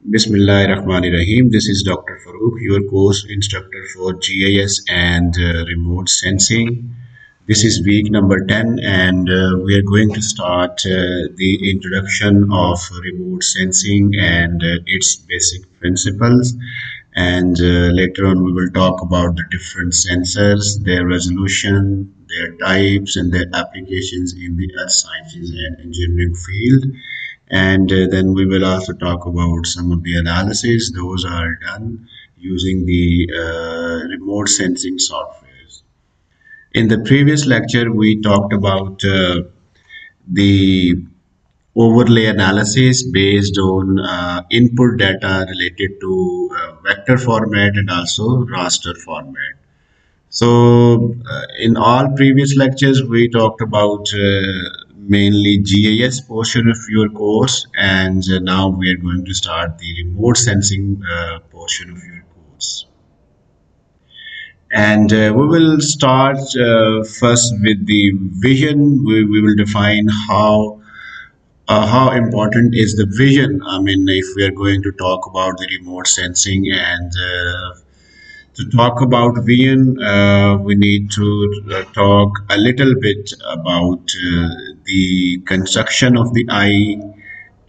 Bismillahirrahmanirrahim. This is Dr. Farooq, your course instructor for GIS and remote sensing. This is week number 10, and we are going to start the introduction of remote sensing and its basic principles. And later on, we will talk about the different sensors, their resolution, their types, and their applications in the earth sciences and engineering field. And then we will also talk about some of the analysis. Those are done using the remote sensing softwares. In the previous lecture, we talked about the overlay analysis based on input data related to vector format and also raster format. So, in all previous lectures, we talked about mainly GIS portion of your course, and now we are going to start the remote sensing portion of your course. And we will start first with the vision. We will define how important is the vision. I mean, if we are going to talk about the remote sensing and to talk about vision, we need to talk a little bit about the construction of the eye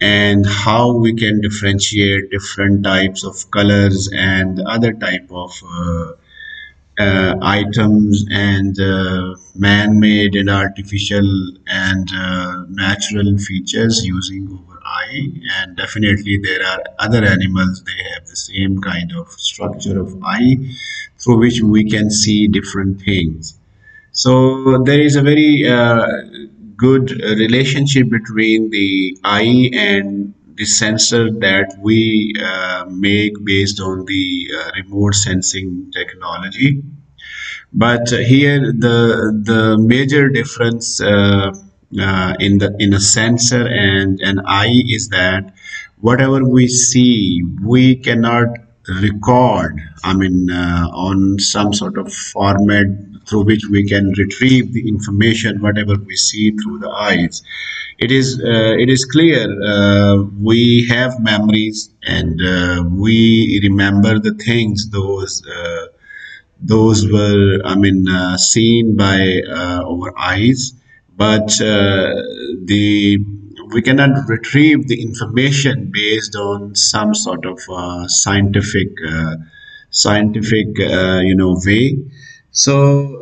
and how we can differentiate different types of colors and other type of items and man-made and artificial and natural features using our eye. And definitely there are other animals, they have the same kind of structure of eye through which we can see different things. So there is a very good relationship between the eye and the sensor that we make based on the remote sensing technology. But here the major difference in a sensor and an eye is that whatever we see, we cannot record. I mean, on some sort of format through which we can retrieve the information, whatever we see through the eyes. It is clear we have memories and we remember the things those were, I mean, seen by our eyes, but the we cannot retrieve the information based on some sort of scientific way. So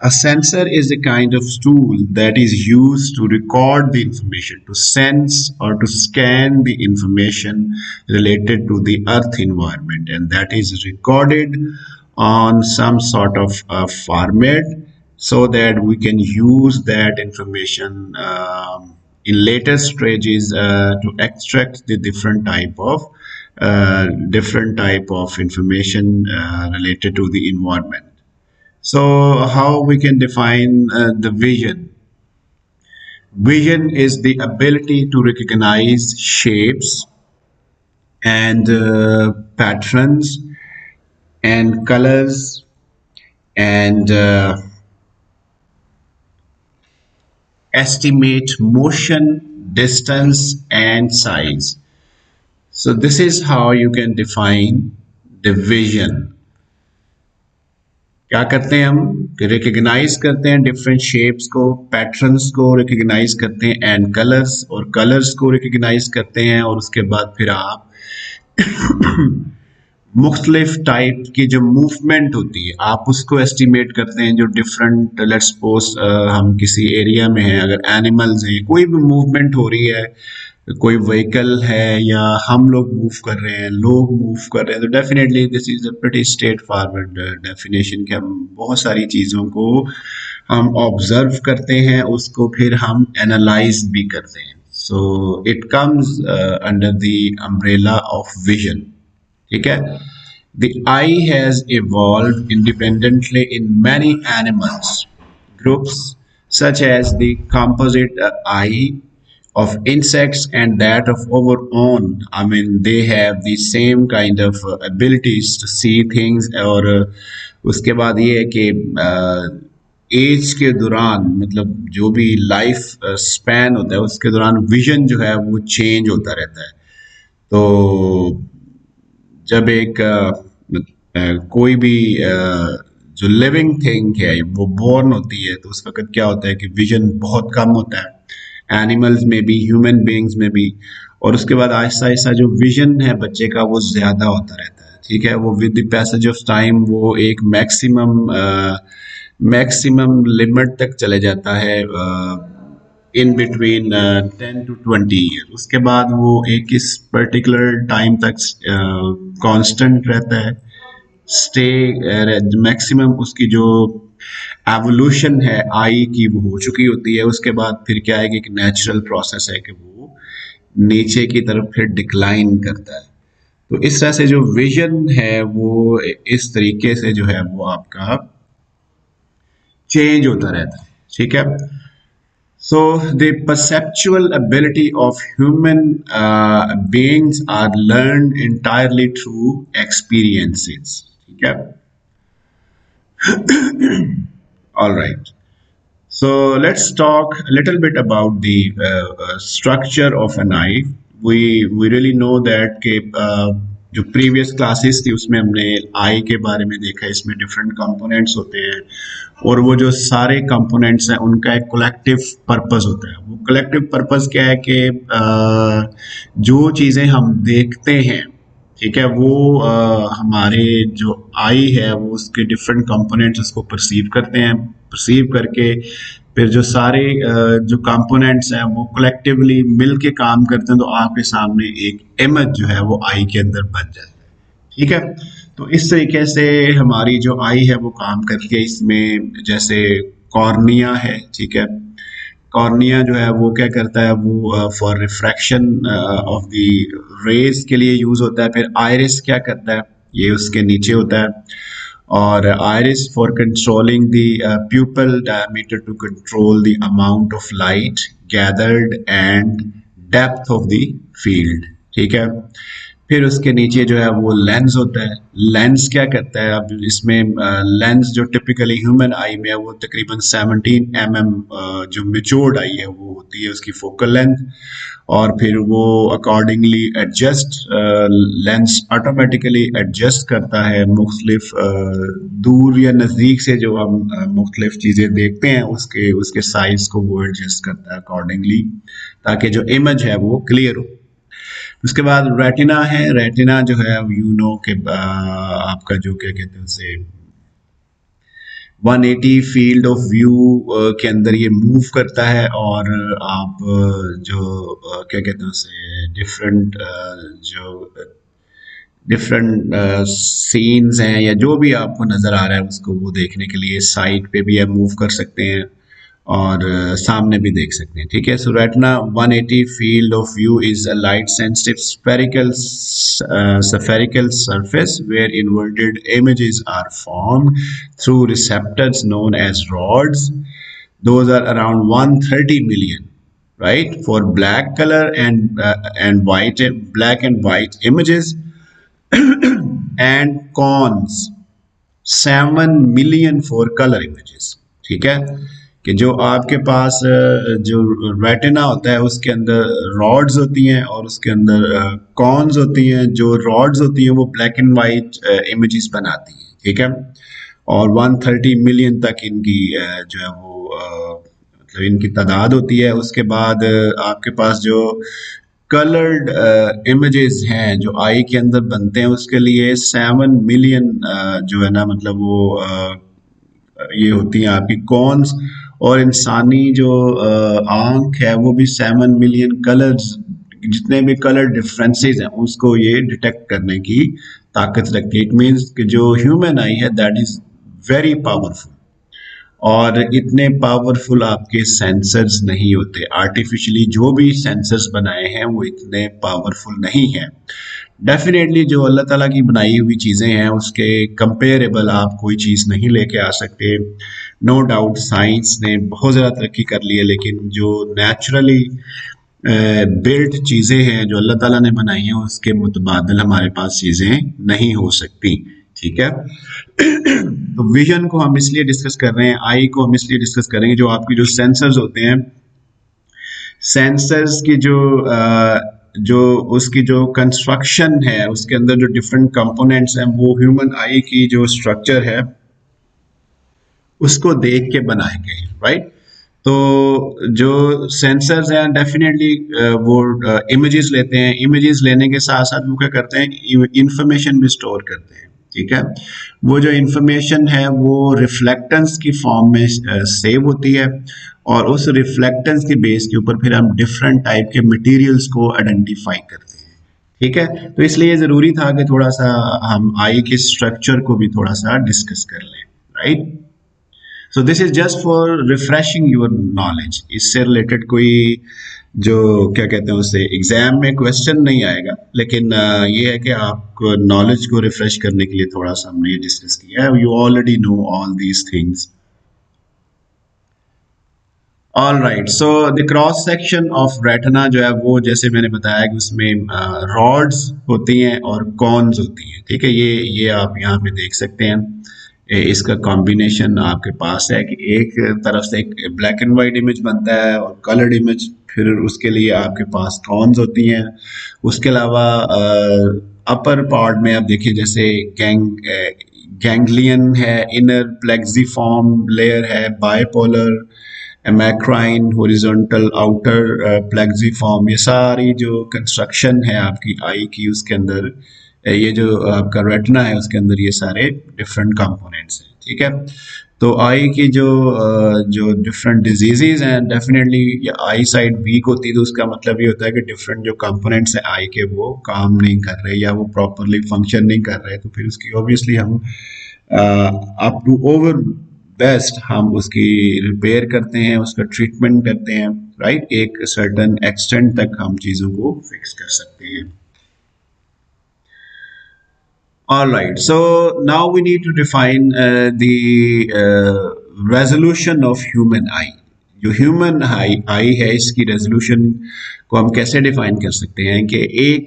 a sensor is a kind of tool that is used to record the information, to sense or to scan the information related to the earth environment, and that is recorded on some sort of format so that we can use that information in later stages to extract the different type of information related to the environment. So how we can define the vision? Vision is the ability to recognize shapes and patterns and colors and estimate motion, distance, and size. So this is how you can define the vision. क्या करते हैं हम recognise करते हैं different shapes को, patterns को recognise करते हैं एंड कलर्स, और कलर्स को रिकग्नाइज करते हैं, और उसके बाद फिर आप मुख्तलिफ टाइप की जो मूवमेंट होती है आप उसको एस्टिमेट करते हैं, जो डिफरेंट, लेट्स सपोज हम किसी एरिया में हैं, अगर एनिमल्स हैं, कोई भी मूवमेंट हो रही है, कोई व्हीकल है या हम लोग मूव कर रहे हैं, लोग मूव कर रहे हैं, तो definitely this is a pretty straight forward definition कि हम बहुत सारी चीज़ों को हम ऑब्जर्व करते हैं, उसको फिर हम एनालाइज भी करते हैं. So it comes under the umbrella of vision. ठीक है. The eye has evolved independently in many animals groups, such as the composite eye of insects and that of our own. I mean, they have the same kind of abilities to see things. और उसके बाद ये है कि as के दौरान, मतलब जो भी लाइफ स्पैन होता है उसके दौरान विजन जो है वो चेंज होता रहता है. तो जब एक कोई भी जो लिविंग थिंग है वो बोर्न होती है तो उस वक्त क्या होता है कि विजन बहुत कम होता है, एनिमल्स में भी, ह्यूमन बीइंग्स में भी। और उसके बाद आहिस्ता आहिस्ता जो विजन है बच्चे का वो ज्यादा होता रहता है, ठीक है। वो with the passage of time वो एक मैक्सिमम लिमिट तक चले जाता है, इन बिटवीन 10 to 20 ईयर। उसके बाद वो एक इस पर्टिकुलर टाइम तक कांस्टेंट रहता है, स्टे मैक्सिमम उसकी जो एवोल्यूशन है आई की वो हो चुकी होती है। उसके बाद फिर क्या है कि एक नेचुरल प्रोसेस है कि वो नीचे की तरफ फिर डिक्लाइन करता है। तो इस तरह से जो विजन है वो इस तरीके से जो है वो आपका चेंज होता रहता है, ठीक है। So the perceptual ability of human beings are learned entirely through experiences. ठीक है? All right. So let's talk a little bit about the structure of an eye. We really know that कि जो previous classes थी उसमें हमने आई के बारे में देखा, इसमें डिफरेंट कंपोनेंट्स होते हैं और वो जो सारे कंपोनेंट्स हैं उनका एक कलेक्टिव पर्पस होता है। वो कलेक्टिव पर्पस क्या है कि जो चीज़ें हम देखते हैं, ठीक है, वो हमारे जो आई है वो उसके डिफरेंट कंपोनेंट्स उसको परसीव करते हैं, परसीव करके फिर जो सारे जो कंपोनेंट्स हैं वो कलेक्टिवली मिल के काम करते हैं तो आपके सामने एक इमेज जो है वो आई के अंदर बन जाता है, ठीक है। तो इस तरीके से हमारी जो आई है वो काम करती है। इसमें जैसे कॉर्निया है, ठीक है, कॉर्निया जो है वो क्या करता है, वो for refraction of the rays के लिए यूज होता है। फिर आयरिस क्या करता है, ये उसके नीचे होता है, और iris for controlling the pupil diameter to control the amount of light gathered and depth of the field, ठीक है। फिर उसके नीचे जो है वो लेंस होता है। लेंस क्या करता है, अब इसमें लेंस जो टिपिकली ह्यूमन आई में है वो तकरीबन 17 mm जो मेच्योर्ड आई है वो होती है उसकी फोकल लेंथ, और फिर वो accordingly adjust, lens automatically adjust करता है मुख्तलिफ दूर या नज़दीक से जो हम मुख्तलिफ चीज़ें देखते हैं उसके उसके साइज को वो एडजस्ट करता है अकॉर्डिंगली, ताकि जो इमेज है वो क्लियर हो। उसके बाद रेटिना है। रेटिना जो है यू नो के आपका जो क्या कहते हैं उसे 180 फील्ड ऑफ व्यू के अंदर ये मूव करता है, और आप जो क्या कहते हैं उसे डिफरेंट जो डिफरेंट सीन्स हैं या जो भी आपको नज़र आ रहा है उसको वो देखने के लिए साइड पे भी आप मूव कर सकते हैं और सामने भी देख सकते हैं, ठीक है। So retina 180 field of view is a light sensitive spherical surface where inverted images are formed through receptors known as rods. Those are around 130 million, right, for black color and white, black and white images, and cones 7 million for color images, ठीक है। कि जो आपके पास जो retina होता है उसके अंदर रॉड्स होती हैं और उसके अंदर कॉन्स होती हैं। जो रॉड्स होती हैं वो ब्लैक एंड वाइट इमेजेस बनाती हैं, ठीक है, और 130 मिलियन तक इनकी जो है वो मतलब इनकी तादाद होती है। उसके बाद आपके पास जो कलर्ड इमेजेस हैं जो आई के अंदर बनते हैं उसके लिए 7 मिलियन जो है ना मतलब वो ये होती हैं आपकी कॉन्स, और इंसानी जो आंख है वो भी 7 मिलियन कलर्स, जितने भी कलर डिफरेंसेस हैं उसको ये डिटेक्ट करने की ताकत रखती है। इट मीन्स कि जो ह्यूमन आई है दैट इज वेरी पावरफुल, और इतने पावरफुल आपके सेंसर्स नहीं होते। आर्टिफिशियली जो भी सेंसर्स बनाए हैं वो इतने पावरफुल नहीं हैं। डेफिनेटली जो अल्लाह ताला की बनाई हुई चीज़ें हैं उसके कंपेरेबल आप कोई चीज़ नहीं लेके आ सकते। नो डाउट साइंस ने बहुत ज़्यादा तरक्की कर ली है, लेकिन जो नेचुरली बिल्ट चीज़ें हैं जो अल्लाह ताला ने बनाई हैं उसके मुतबादिल हमारे पास चीज़ें नहीं हो सकती, ठीक है। तो विजन को हम इसलिए डिस्कस कर रहे हैं, आई को हम इसलिए डिस्कस करेंगे, जो आपकी जो सेंसर्स होते हैं, सेंसर्स की जो जो उसकी जो कंस्ट्रक्शन है, उसके अंदर जो डिफरेंट कंपोनेंट्स हैं, वो ह्यूमन आई की जो स्ट्रक्चर है उसको देख के बनाए गए हैं, राइट। तो जो सेंसर्स हैं डेफिनेटली वो इमेजेस लेते हैं, इमेजेस लेने के साथ साथ वो क्या करते हैं, इंफॉर्मेशन भी स्टोर करते हैं, ठीक है। वो जो इंफॉर्मेशन है वो रिफ्लेक्टेंस की फॉर्म में सेव होती है, और उस रिफ्लेक्टेंस के बेस के ऊपर फिर हम डिफरेंट टाइप के मटेरियल्स को आइडेंटिफाई करते हैं, ठीक है। तो इसलिए ज़रूरी था कि थोड़ा सा हम आई के स्ट्रक्चर को भी थोड़ा सा डिस्कस कर लें, right. So this is just for refreshing your knowledge. इससे रिलेटेड कोई जो क्या कहते हैं उससे एग्जाम में क्वेश्चन नहीं आएगा, लेकिन ये है कि आपको नॉलेज को रिफ्रेश करने के लिए थोड़ा सा हमने ये डिस्कस किया है। You already know all these things. All right, so the cross section of retina जो है वो जैसे मैंने बताया कि उसमें रॉड्स होती हैं और कॉन्स होती हैं, ठीक है। ये आप यहाँ पे देख सकते हैं। इसका कॉम्बिनेशन आपके पास है कि एक तरफ से एक ब्लैक एंड वाइट इमेज बनता है और कलर्ड इमेज, फिर उसके लिए आपके पास कॉन्स होती हैं। उसके अलावा अपर पार्ट में आप देखिए जैसे गैंग्लियन है, इनर प्लेक्सिफॉर्म लेयर है, बाइपोलर, मैक्राइन, हॉरिजॉन्टल, आउटर प्लेक्सिफॉर्म, ये सारी जो कंस्ट्रक्शन है आपकी आई की उसके अंदर, ये जो आपका रेटिना है उसके अंदर ये सारे डिफरेंट कंपोनेंट्स हैं, ठीक है। तो आई की जो डिफरेंट डिजीजेज हैं, डेफिनेटली आई साइड वीक होती है, तो उसका मतलब ये होता है कि डिफरेंट जो कंपोनेंट्स हैं आई के वो काम नहीं कर रहे या वो प्रॉपरली फंक्शन नहीं कर रहे, तो फिर उसकी ऑब्वियसली हम अप टू ओवर बेस्ट हम उसकी रिपेयर करते हैं, उसका ट्रीटमेंट करते हैं, राइट। एक सर्टेन एक्सटेंट तक हम चीज़ों को फिक्स कर सकते हैं। All right, so now we need to define the resolution of human eye. जो ह्यूमन आई है इसकी रेजोल्यूशन को हम कैसे डिफाइन कर सकते हैं कि एक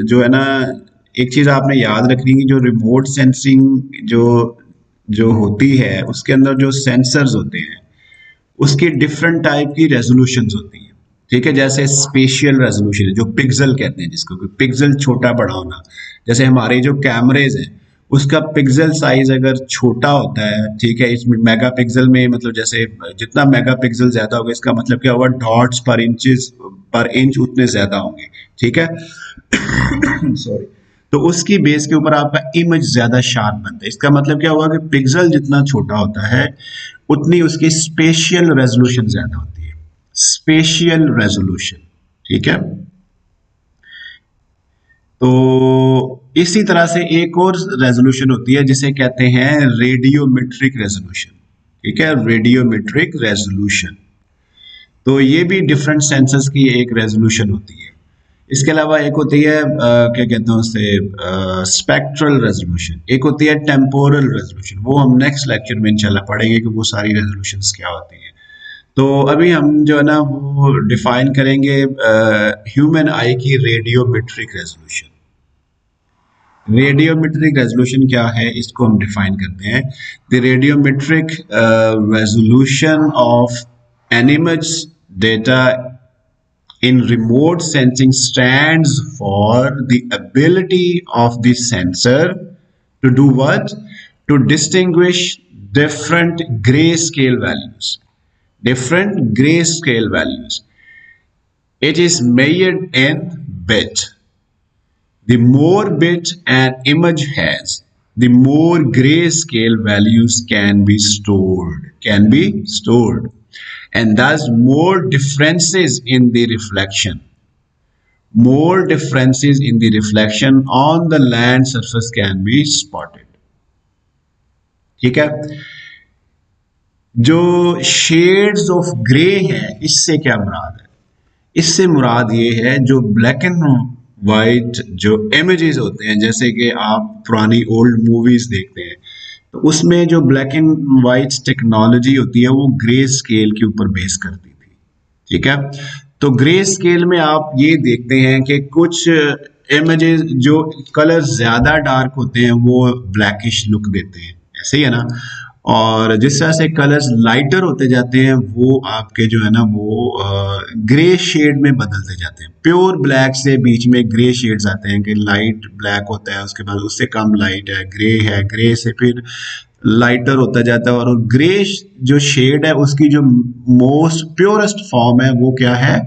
जो है ना, एक चीज़ आपने याद रखनी है, जो रिमोट सेंसिंग जो होती है उसके अंदर जो सेंसर्स होते हैं उसकी डिफरेंट टाइप की रेजोल्यूशंस होती हैं, ठीक है। जैसे स्पेशियल रेजोल्यूशन है जो पिक्सल कहते हैं, जिसको पिक्सल छोटा बड़ा होना, जैसे हमारे जो कैमरेज हैं उसका पिक्सल साइज अगर छोटा होता है, ठीक है, इसमें मेगा पिक्सल में मतलब जैसे जितना मेगा पिक्सल ज्यादा होगा इसका मतलब क्या होगा, डॉट्स पर इंच उतने ज्यादा होंगे, ठीक है। सॉरी। तो उसकी बेस के ऊपर आपका इमेज ज्यादा शार्प बनता है। इसका मतलब क्या हुआ कि पिक्सल जितना छोटा होता है उतनी उसकी स्पेशियल रेजोल्यूशन ज्यादा होती है, स्पेशियल रेजोल्यूशन, ठीक है। तो इसी तरह से एक और रेजोल्यूशन होती है जिसे कहते हैं रेडियोमेट्रिक रेजोल्यूशन, ठीक है, रेडियोमेट्रिक रेजोल्यूशन। तो ये भी डिफरेंट सेंसर्स की एक रेजोल्यूशन होती है। इसके अलावा एक होती है क्या कहते हैं उससे, स्पेक्ट्रल रेजोल्यूशन, एक होती है टेम्पोरल रेजोल्यूशन। वो हम नेक्स्ट लेक्चर में इंशाल्लाह पढ़ेंगे कि वो सारी रेजोल्यूशंस क्या होती हैं। तो अभी हम जो है ना वो डिफाइन करेंगे ह्यूमन आई की रेडियोमेट्रिक रेजोल्यूशन। रेडियोमेट्रिक रेजोल्यूशन क्या है इसको हम डिफाइन करते हैं। The radiometric resolution of an image data in remote sensing stands for the ability of the sensor to do what? To distinguish different grayscale values. Different grayscale values. It is measured in bit. The more bit an image has, the more grayscale values can be stored. And thus more differences in the reflection on the land surface can be spotted, ठीक है। जो shades of grey है इससे क्या मुराद है? इससे मुराद ये है जो ब्लैक एंड वाइट जो इमेजेस होते हैं, जैसे कि आप पुरानी ओल्ड मूवीज देखते हैं तो उसमें जो ब्लैक एंड वाइट टेक्नोलॉजी होती है वो ग्रे स्केल के ऊपर बेस करती थी, ठीक है। तो ग्रे स्केल में आप ये देखते हैं कि कुछ इमेजेस जो कलर ज्यादा डार्क होते हैं वो ब्लैकिश लुक देते हैं, ऐसे ही है ना। और जिस तरह से कलर्स लाइटर होते जाते हैं वो आपके जो है ना वो ग्रे शेड में बदलते जाते हैं। प्योर ब्लैक से बीच में ग्रे शेड्स आते हैं कि लाइट ब्लैक होता है, उसके बाद उससे कम लाइट है, ग्रे से फिर लाइटर होता जाता है, और ग्रे जो शेड है उसकी जो मोस्ट प्योरेस्ट फॉर्म है वो क्या है,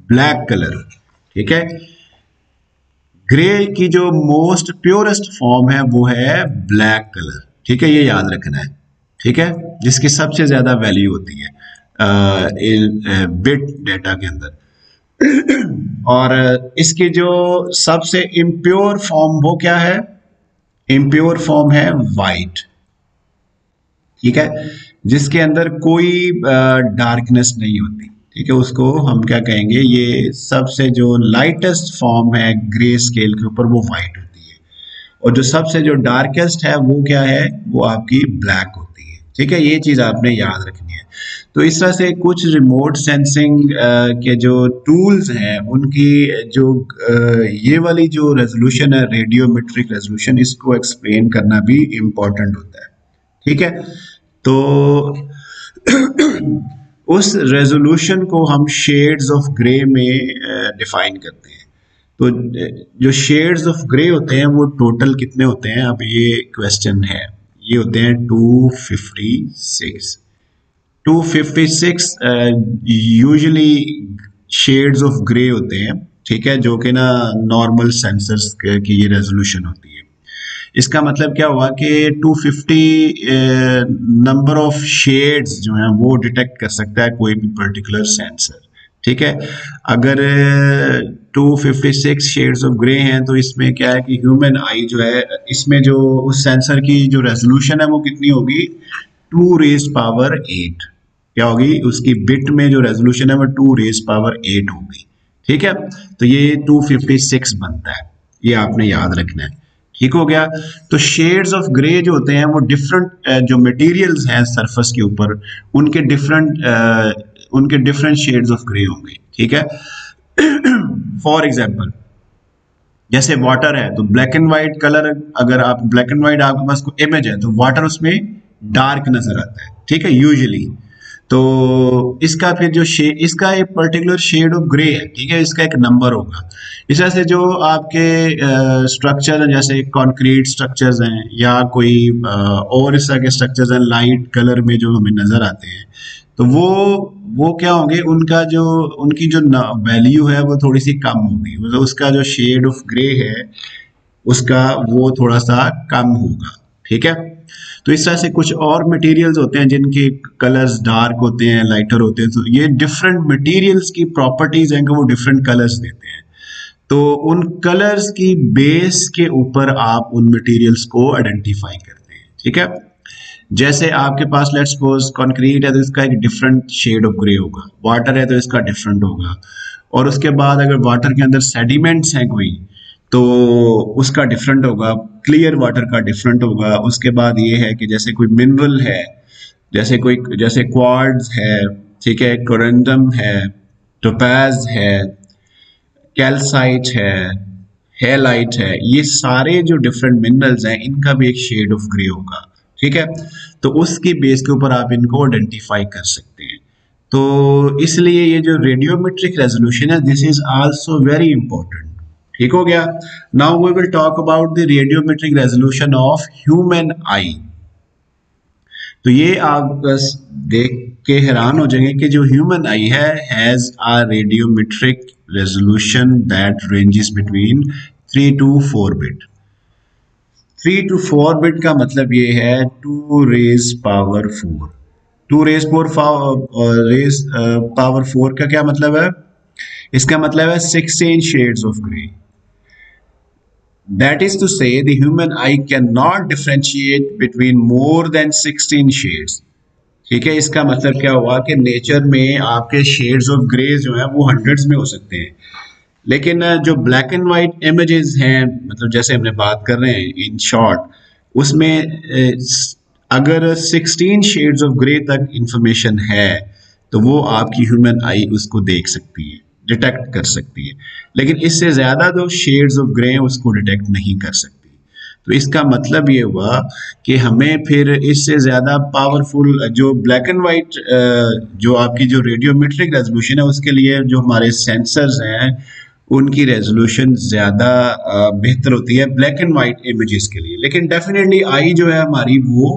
ब्लैक कलर। ठीक है, ग्रे की जो मोस्ट प्योरेस्ट फॉर्म है वो है ब्लैक कलर। ठीक है, ये याद रखना है। ठीक है, जिसकी सबसे ज्यादा वैल्यू होती है बिट डेटा के अंदर। और इसकी जो सबसे इम्प्योर फॉर्म वो क्या है, इम्प्योर फॉर्म है वाइट। ठीक है, जिसके अंदर कोई डार्कनेस नहीं होती। ठीक है, उसको हम क्या कहेंगे, ये सबसे जो लाइटेस्ट फॉर्म है ग्रे स्केल के ऊपर वो वाइट होती है, और जो सबसे जो डार्केस्ट है वो क्या है, वो आपकी ब्लैक होती है। ठीक है, ये चीज आपने याद रखनी है। तो इस तरह से कुछ रिमोट सेंसिंग के जो टूल्स हैं उनकी जो ये वाली जो रेजोल्यूशन है, रेडियोमेट्रिक रेजोल्यूशन, इसको एक्सप्लेन करना भी इम्पोर्टेंट होता है। ठीक है, तो उस रेजोल्यूशन को हम शेड्स ऑफ ग्रे में डिफाइन करते हैं। तो जो शेड्स ऑफ ग्रे होते हैं वो टोटल कितने होते हैं, अब ये क्वेश्चन है। ये होते हैं 256। 256 यूजुअली शेड्स ऑफ ग्रे होते हैं। ठीक है, जो कि ना नॉर्मल सेंसर्स की ये रेजोल्यूशन होती है। इसका मतलब क्या हुआ कि 250 नंबर ऑफ शेड्स जो हैं वो डिटेक्ट कर सकता है कोई भी पर्टिकुलर सेंसर। ठीक है, अगर 256 शेड्स ऑफ ग्रे हैं तो इसमें क्या है कि ह्यूमन आई जो है, इसमें जो उस सेंसर की जो रेजोल्यूशन है वो कितनी होगी, 2⁻8। क्या होगी, उसकी बिट में जो रेजोल्यूशन है वो 2⁻8 होगी। ठीक है, तो ये 256 बनता है, ये आपने याद रखना है। ठीक हो गया। तो शेड्स ऑफ ग्रे जो होते हैं वो डिफरेंट जो मटेरियल्स हैं सरफेस के ऊपर उनके डिफरेंट शेड्स ऑफ ग्रे होंगे। ठीक है, फॉर एग्जांपल जैसे वाटर है तो ब्लैक एंड व्हाइट कलर, अगर आप ब्लैक एंड व्हाइट आपके पास कोई इमेज है तो वाटर उसमें डार्क नजर आता है। ठीक है, यूजुअली। तो इसका फिर जो शेड, इसका एक पर्टिकुलर शेड ऑफ ग्रे है। ठीक है, इसका एक नंबर होगा। इस तरह से जो आपके स्ट्रक्चर हैं, जैसे कंक्रीट स्ट्रक्चर्स हैं या कोई और इस तरह के स्ट्रक्चर्स हैं लाइट कलर में जो हमें नजर आते हैं, तो वो क्या होंगे, उनका जो उनकी जो वैल्यू है वो थोड़ी सी कम होगी, मतलब उसका जो शेड ऑफ ग्रे है उसका वो थोड़ा सा कम होगा। ठीक है, तो इस तरह से कुछ और मटेरियल्स होते हैं जिनके कलर्स डार्क होते हैं, लाइटर होते हैं, तो ये डिफरेंट मटेरियल्स की प्रॉपर्टीज हैं कि वो डिफरेंट कलर्स देते हैं। तो उन कलर्स की बेस के ऊपर आप उन मटेरियल्स को आइडेंटिफाई करते हैं। ठीक है, जैसे आपके पास लेट्स सपोज कंक्रीट है तो इसका एक डिफरेंट शेड ऑफ ग्रे होगा, वाटर है तो इसका डिफरेंट होगा, और उसके बाद अगर वाटर के अंदर सेडिमेंट्स हैं कोई तो उसका डिफरेंट होगा, क्लियर वाटर का डिफरेंट होगा। उसके बाद ये है कि जैसे कोई मिनरल है, जैसे क्वार्ट्ज है, ठीक है, कोरंडम है, टोपैज है, कैल्साइट है, हेलाइट है, ये सारे जो डिफरेंट मिनरल्स हैं इनका भी एक शेड ऑफ ग्रे होगा। ठीक है, तो उसकी बेस के ऊपर आप इनको आइडेंटिफाई कर सकते हैं। तो इसलिए ये जो रेडियोमेट्रिक रेजोल्यूशन है, this is also very important. ठीक हो गया। Now we will talk about the radiometric resolution of human eye. तो ये आप बस देख के हैरान हो जाएंगे कि जो ह्यूमन आई है has a radiometric resolution that ranges between 3 to 4 bit. 3 to 4 bit का मतलब ये है 2 रेज पावर 4। 2 रेज पावर 4 का क्या मतलब है, इसका मतलब है 16 shades of grey. That is to say, the human eye cannot differentiate between more than 16 shades. ठीक है, इसका मतलब क्या हुआ कि नेचर में आपके शेड्स ऑफ ग्रे जो है वो हंड्रेड्स में हो सकते हैं, लेकिन जो ब्लैक एंड वाइट इमेजेस हैं, मतलब जैसे हमने बात कर रहे हैं इन शॉर्ट, उसमें अगर 16 शेड्स ऑफ ग्रे तक इंफॉर्मेशन है तो वो आपकी ह्यूमन आई उसको देख सकती है, डिटेक्ट कर सकती है, लेकिन इससे ज्यादा जो शेड्स ऑफ ग्रे हैं उसको डिटेक्ट नहीं कर सकती। तो इसका मतलब ये हुआ कि हमें फिर इससे ज़्यादा पावरफुल जो ब्लैक एंड वाइट जो आपकी जो रेडियोमेट्रिक रेजोल्यूशन है उसके लिए जो हमारे सेंसर्स हैं उनकी रेजोल्यूशन ज़्यादा बेहतर होती है ब्लैक एंड वाइट इमेजेस के लिए। लेकिन डेफिनेटली आई जो है हमारी वो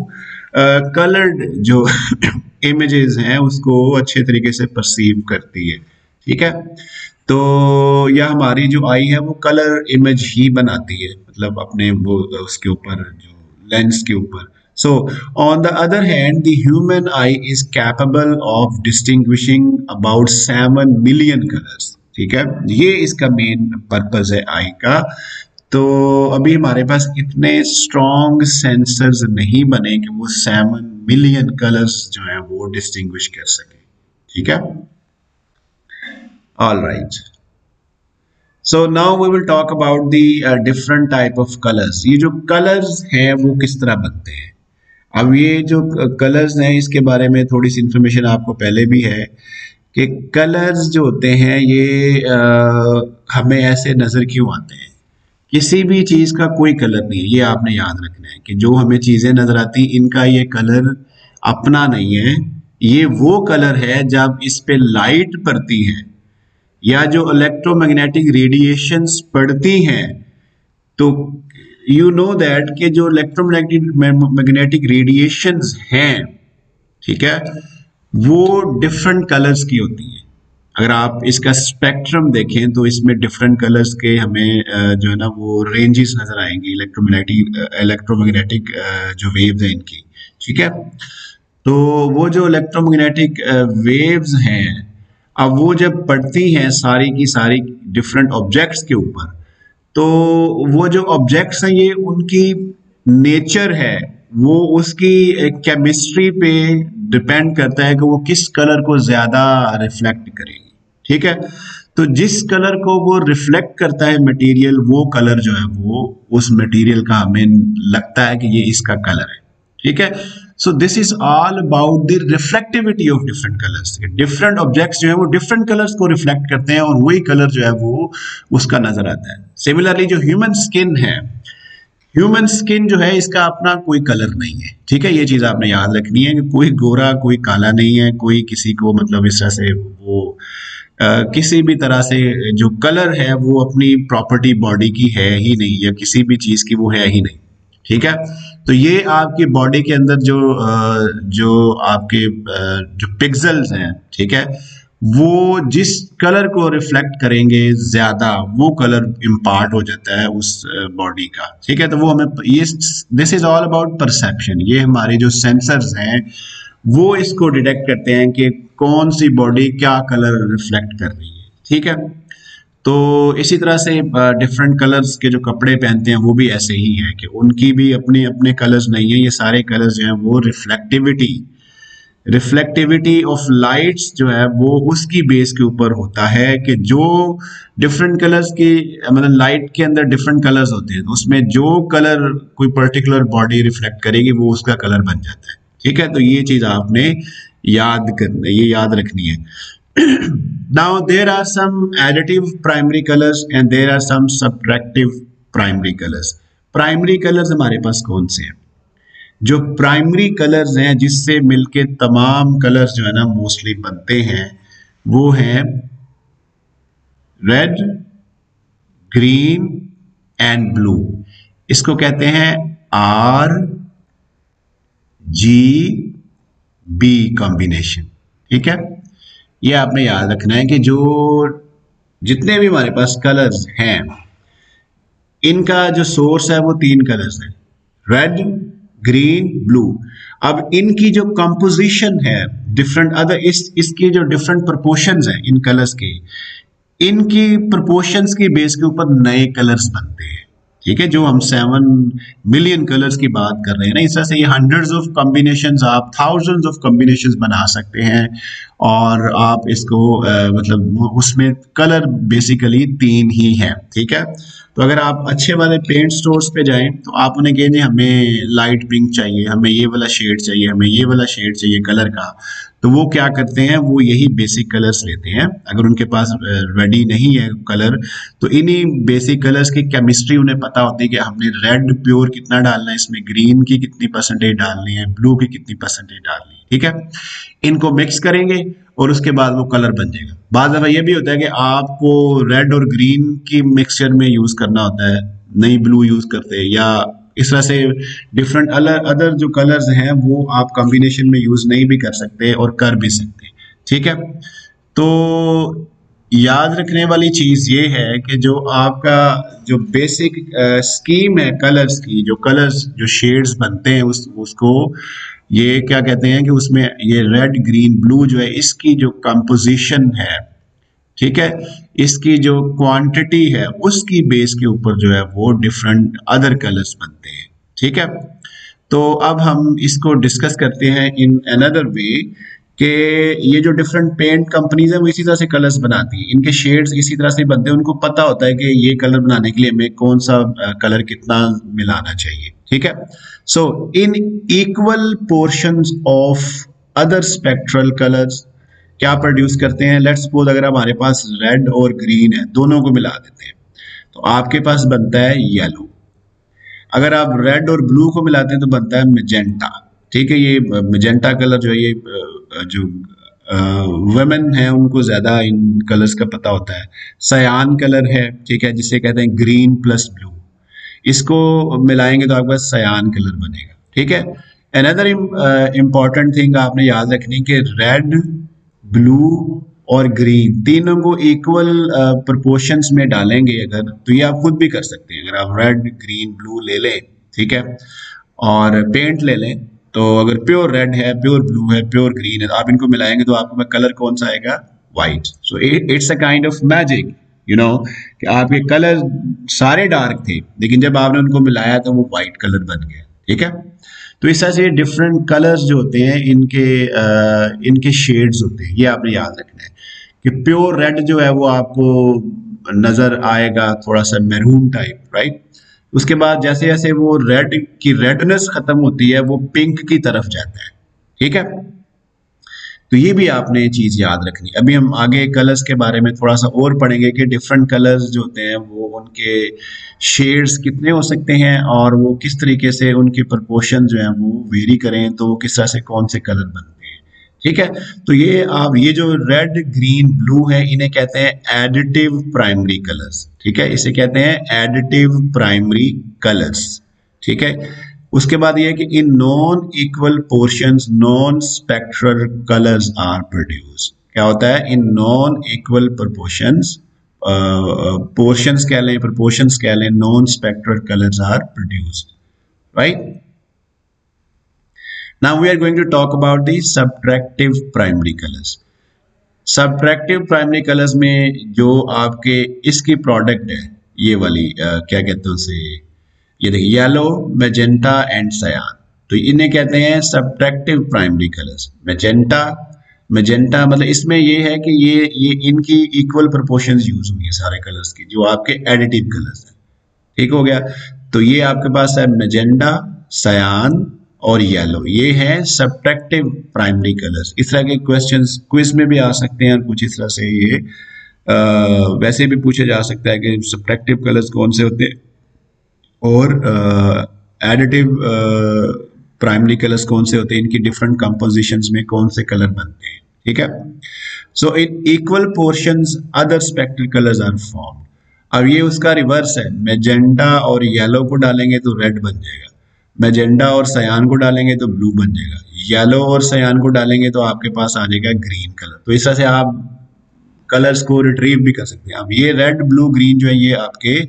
कलर्ड जो इमेजेस हैं उसको अच्छे तरीके से परसीव करती है। ठीक है, तो यह हमारी जो आई है वो कलर इमेज ही बनाती है, मतलब अपने वो उसके ऊपर जो लेंस के ऊपर। So on the other hand the human I is capable of distinguishing about 7 million colours. ठीक है, ये इसका मेन पर्पस है आई का। तो अभी हमारे पास इतने स्ट्रॉन्ग सेंसर्स नहीं बने कि वो 7 मिलियन कलर्स जो है वो डिस्टिंग्विश कर सके। ठीक है, all right. So now we will talk about the different type of colours. ये जो कलर्स हैं वो किस तरह बनते हैं। अब ये जो कलर्स हैं इसके बारे में थोड़ी सी इंफॉर्मेशन आपको पहले भी है कि कलर्स जो होते हैं ये हमें ऐसे नज़र क्यों आते हैं। किसी भी चीज़ का कोई कलर नहीं है, ये आपने याद रखना है कि जो हमें चीज़ें नज़र आती इनका ये कलर अपना नहीं है। ये वो कलर है जब इस पे लाइट पड़ती है या जो इलेक्ट्रोमैग्नेटिक रेडिएशंस पड़ती हैं, तो यू नो दैट कि जो इलेक्ट्रोमैग्नेटिक रेडिएशंस हैं, ठीक है, वो डिफरेंट कलर्स की होती हैं। अगर आप इसका स्पेक्ट्रम देखें तो इसमें डिफरेंट कलर्स के हमें जो है ना वो रेंजेस नजर आएंगी इलेक्ट्रोमैग्नेटिक जो वेव्स हैं इनकी। ठीक है, तो वो जो इलेक्ट्रोमैग्नेटिक वेव्स हैं अब वो जब पड़ती हैं सारी की सारी डिफरेंट ऑब्जेक्ट्स के ऊपर, तो वो जो ऑब्जेक्ट्स हैं ये उनकी नेचर है वो उसकी केमिस्ट्री पे डिपेंड करता है कि वो किस कलर को ज़्यादा रिफ्लेक्ट करेगी। ठीक है, तो जिस कलर को वो रिफ्लेक्ट करता है मटेरियल, वो कलर जो है वो उस मटेरियल का हमें लगता है कि ये इसका कलर है। ठीक है, so this is all about the reflectivity of different colours. Different objects जो है वो डिफरेंट कलर्स को रिफ्लेक्ट करते हैं और वही कलर जो है वो उसका नजर आता है। सिमिलरली जो ह्यूमन स्किन है, ह्यूमन स्किन जो है इसका अपना कोई कलर नहीं है। ठीक है, ये चीज आपने याद रखनी है कि कोई गोरा कोई काला नहीं है, कोई किसी को मतलब इस तरह से वो किसी भी तरह से जो कलर है वो अपनी प्रॉपर्टी बॉडी की है ही नहीं या किसी भी चीज की वो है ही नहीं। ठीक है, तो ये आपकी बॉडी के अंदर जो आपके जो पिक्सेल्स हैं, ठीक है, वो जिस कलर को रिफ्लेक्ट करेंगे ज्यादा वो कलर इम्पार्ट हो जाता है उस बॉडी का। ठीक है, तो वो हमें ये this is all about perception. ये हमारे जो सेंसर्स हैं वो इसको डिटेक्ट करते हैं कि कौन सी बॉडी क्या कलर रिफ्लेक्ट कर रही है। ठीक है, तो इसी तरह से डिफरेंट कलर्स के जो कपड़े पहनते हैं वो भी ऐसे ही हैं कि उनकी भी अपने अपने कलर्स नहीं है। ये सारे कलर्स जो हैं वो रिफ्लेक्टिविटी ऑफ लाइट्स जो है वो उसकी बेस के ऊपर होता है कि जो डिफरेंट कलर्स की मतलब लाइट के अंदर डिफरेंट कलर्स होते हैं, तो उसमें जो कलर कोई पर्टिकुलर बॉडी रिफ्लेक्ट करेगी वो उसका कलर बन जाता है। ठीक है, तो ये चीज आपने ये याद रखनी है। Now there are some additive primary colors and there are some subtractive primary colors. Primary colors हमारे पास कौन से हैं? जो प्राइमरी कलर्स हैं जिससे मिलके तमाम कलर्स जो है ना मोस्टली बनते हैं वो हैं रेड, ग्रीन एंड ब्लू। इसको कहते हैं RGB कॉम्बिनेशन। ठीक है, ये आपने याद रखना है कि जो जितने भी हमारे पास कलर्स हैं इनका जो सोर्स है वो 3 कलर्स हैं, रेड, ग्रीन, ब्लू। अब इनकी जो कंपोजिशन है डिफरेंट अदर इसकी जो डिफरेंट प्रोपोर्शंस हैं इन कलर्स के, इनकी प्रोपोर्शंस की बेस के ऊपर नए कलर्स बनते हैं। ठीक है, जो हम 7 मिलियन कलर्स की बात कर रहे हैं ना, इस तरह से ये हंड्रेड्स ऑफ कॉम्बिनेशंस, आप थाउजेंड्स ऑफ कॉम्बिनेशंस बना सकते हैं और आप इसको मतलब उसमें कलर बेसिकली 3 ही है। ठीक है, तो अगर आप अच्छे वाले पेंट स्टोर्स पे जाएं तो आप उन्हें कहेंगे हमें लाइट पिंक चाहिए, हमें ये वाला शेड चाहिए, हमें ये वाला शेड चाहिए कलर का, तो वो क्या करते हैं, वो यही बेसिक कलर्स लेते हैं। अगर उनके पास रेडी नहीं है कलर, तो इन्हीं बेसिक कलर्स की केमिस्ट्री उन्हें पता होती है कि हमने रेड प्योर कितना डालना है, इसमें ग्रीन की कितनी परसेंटेज डालनी है, ब्लू की कितनी परसेंटेज डालनी है, ठीक है। इनको मिक्स करेंगे और उसके बाद वो कलर बन जाएगा। बाद दफा ये भी होता है कि आपको रेड और ग्रीन की मिक्सचर में यूज करना होता है, नहीं ब्लू यूज करते, या इस तरह से डिफरेंट अदर जो कलर्स हैं वो आप कॉम्बिनेशन में यूज नहीं भी कर सकते और कर भी सकते, ठीक है। तो याद रखने वाली चीज ये है कि जो आपका जो बेसिक स्कीम है कलर्स की, जो कलर्स जो शेड्स बनते हैं उसको ये क्या कहते हैं कि उसमें ये रेड ग्रीन ब्लू जो है इसकी जो कंपोजिशन है, ठीक है, इसकी जो क्वांटिटी है उसकी बेस के ऊपर जो है वो डिफरेंट अदर कलर्स बनते हैं, ठीक है। तो अब हम इसको डिस्कस करते हैं इन अनदर वे कि ये जो डिफरेंट पेंट कंपनीज हैं वो इसी तरह से कलर्स बनाती हैं, इनके शेड्स इसी तरह से बनते हैं, उनको पता होता है कि ये कलर बनाने के लिए हमें कौन सा कलर कितना मिलाना चाहिए, ठीक है। So in equal portions of other spectral colours क्या प्रोड्यूस करते हैं, लेट्स सपोज अगर हमारे पास रेड और ग्रीन है, दोनों को मिला देते हैं तो आपके पास बनता है येलो। अगर आप रेड और ब्लू को मिलाते हैं तो बनता है मैजेंटा, ठीक है। ये मैजेंटा कलर जो है ये जो वुमेन है उनको ज्यादा इन कलर्स का पता होता है। सयान कलर है, ठीक है, जिसे कहते हैं ग्रीन प्लस ब्लू, इसको मिलाएंगे तो आपके पास सयान कलर बनेगा, ठीक है। अनदर इम्पॉर्टेंट थिंग आपने याद रखनी कि रेड ब्लू और ग्रीन तीनों को इक्वल प्रोपोर्शंस में डालेंगे अगर, तो ये आप खुद भी कर सकते हैं। अगर आप रेड ग्रीन ब्लू ले लें, ठीक है, और पेंट ले लें, तो अगर प्योर रेड है, प्योर ब्लू है, प्योर ग्रीन है, तो आप इनको मिलाएंगे तो आपको कलर कौन सा आएगा, white. So it's a kind of magic, you know, कि आपके कलर सारे डार्क थे लेकिन जब आपने उनको मिलाया तो वो वाइट कलर बन गया, ठीक है। तो इस तरह से डिफरेंट कलर्स जो होते हैं इनके शेड्स होते हैं, ये आपने याद रखना है कि प्योर रेड जो है वो आपको नजर आएगा थोड़ा सा मैरून टाइप, राइट। उसके बाद जैसे जैसे वो रेड की रेडनेस खत्म होती है वो पिंक की तरफ जाता है, ठीक है। तो ये भी आपने चीज याद रखनी। अभी हम आगे कलर्स के बारे में थोड़ा सा और पढ़ेंगे कि डिफरेंट कलर्स जो होते हैं वो उनके शेड्स कितने हो सकते हैं और वो किस तरीके से उनके प्रोपोर्शन जो है वो वेरी करें तो वो किस तरह से कौन से कलर बनते हैं, ठीक है। तो ये जो रेड ग्रीन ब्लू है इन्हें कहते हैं एडिटिव प्राइमरी कलर्स, ठीक है, इसे कहते हैं एडिटिव प्राइमरी कलर्स, ठीक है। उसके बाद ये है कि in non equal portions non spectral colours are produce. क्या होता है, in non equal proportions, portions कह लें, प्रोपोर्शंस कह लें, non spectral colours are produced, right. Now we are going to talk about the subtractive primary colours. Subtractive primary colours में जो आपके इसकी प्रोडक्ट है ये वाली क्या कहते हैं उसे, ये देखिए येलो, मैजेंटा एंड सयान, तो इन्हें कहते हैं सबट्रैक्टिव प्राइमरी कलर्स। मैजेंटा मतलब इसमें ये है कि ये इनकी इक्वल प्रोपोर्शंस यूज हुई है सारे कलर्स की जो आपके एडिटिव कलर्स हैं, ठीक हो गया। तो ये आपके पास है मैजेंटा, सयान और येलो, ये है सबट्रैक्टिव प्राइमरी कलर्स। इस तरह के क्वेश्चंस क्विज में भी आ सकते हैं और कुछ इस तरह से ये वैसे भी पूछा जा सकता है कि सबट्रैक्टिव कलर्स कौन से होते हैं और एडिटिव प्राइमरी कलर्स कौन से होते हैं, इनकी डिफरेंट कंपोजिशंस में कौन से कलर बनते हैं, ठीक है। So in equal portions other spectral colours are formed. अब ये उसका रिवर्स है, मैजेंटा और येलो को डालेंगे तो रेड बन जाएगा, मैजेंटा और सयान को डालेंगे तो ब्लू बन जाएगा, येलो और सयान को डालेंगे तो आपके पास आ जाएगा ग्रीन कलर। तो इस तरह से आप कलर्स को रिट्रीव भी कर सकते हैं। अब ये रेड ब्लू ग्रीन जो है ये आपके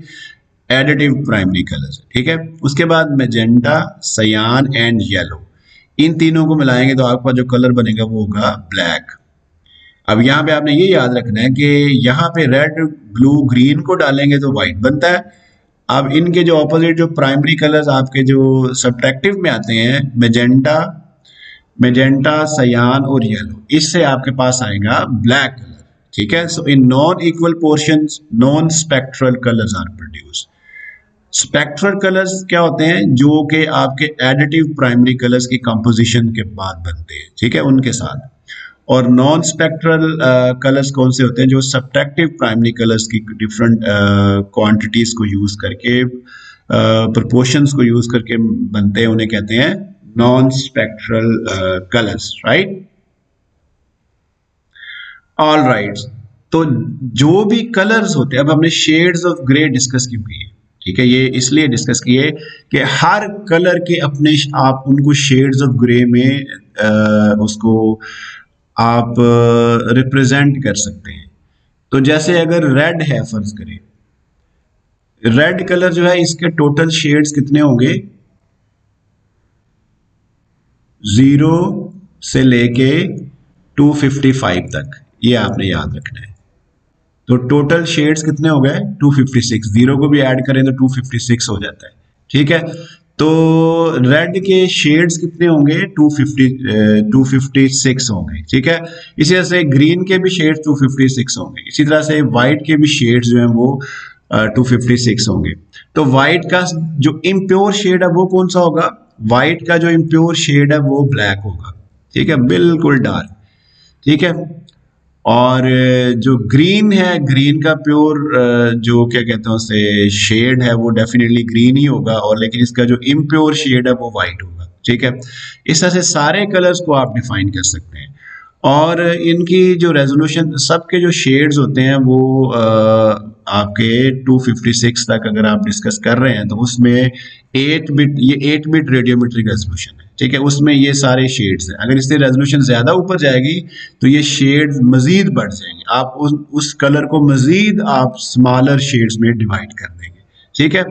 एडिटिव प्राइमरी कलर्स, ठीक है। उसके बाद मैजेंटा, सयान एंड येलो, इन तीनों को मिलाएंगे तो आपका जो कलर बनेगा वो होगा ब्लैक। अब यहाँ पे आपने ये याद रखना है कि यहाँ पे रेड ब्लू ग्रीन को डालेंगे तो व्हाइट बनता है। अब इनके जो ऑपोजिट जो प्राइमरी कलर्स आपके जो सबट्रैक्टिव में आते हैं, मैजेंटा, सयान और येलो, इससे आपके पास आएगा ब्लैक कलर, ठीक है। So in non equal portions non spectral colours are produced. Spectral colours क्या होते हैं, जो कि आपके एडिटिव प्राइमरी कलर्स की कंपोजिशन के बाद बनते हैं, ठीक है, उनके साथ। और नॉन स्पेक्ट्रल कलर्स कौन से होते हैं, जो सब्ट्रैक्टिव प्राइमरी कलर्स की डिफरेंट क्वांटिटीज को यूज करके, प्रोपोर्शंस को यूज करके बनते हैं, उन्हें कहते हैं non spectral colours, right. All right, तो जो भी कलर्स होते हैं, अब हमने शेड्स ऑफ ग्रे डिस्कस क्यों किए, ठीक है, ये इसलिए डिस्कस किए कि हर कलर के अपने आप उनको शेड्स ऑफ ग्रे में उसको आप रिप्रेजेंट कर सकते हैं। तो जैसे अगर रेड है, फर्ज करें रेड कलर जो है, इसके टोटल शेड्स कितने होंगे, 0 से लेके 255 तक, ये आपने याद रखना है। तो टोटल शेड्स कितने हो गए, 256, जीरो को भी ऐड करें तो 256 हो जाता है, ठीक है। तो रेड के शेड्स कितने होंगे, 256 होंगे, ठीक है। इसी तरह से ग्रीन के भी शेड्स 256 होंगे, इसी तरह से व्हाइट के भी शेड्स जो हैं वो 256 होंगे। तो व्हाइट का जो इम्प्योर शेड है वो कौन सा होगा, व्हाइट का जो इम्प्योर शेड है वो ब्लैक होगा, ठीक है, बिल्कुल डार्क, ठीक है। और जो ग्रीन है, ग्रीन का प्योर जो क्या कहते हैं उसे शेड है, वो डेफिनेटली ग्रीन ही होगा, और लेकिन इसका जो इम्प्योर शेड है वो वाइट होगा, ठीक है। इस तरह से सारे कलर्स को आप डिफाइन कर सकते हैं। और इनकी जो रेजोल्यूशन, सबके जो शेड्स होते हैं वो आपके 256 तक अगर आप डिस्कस कर रहे हैं तो उसमें 8 बिट, ये 8 बिट रेडियोमेट्रिक रेजोल्यूशन है, ठीक है, उसमें ये सारे शेड्स हैं। अगर इससे रेजोल्यूशन ज़्यादा ऊपर जाएगी तो ये शेड्स मज़ीद बढ़ जाएंगे, आप उस कलर को मज़ीद आप स्मॉलर शेड्स में डिवाइड कर देंगे, ठीक है।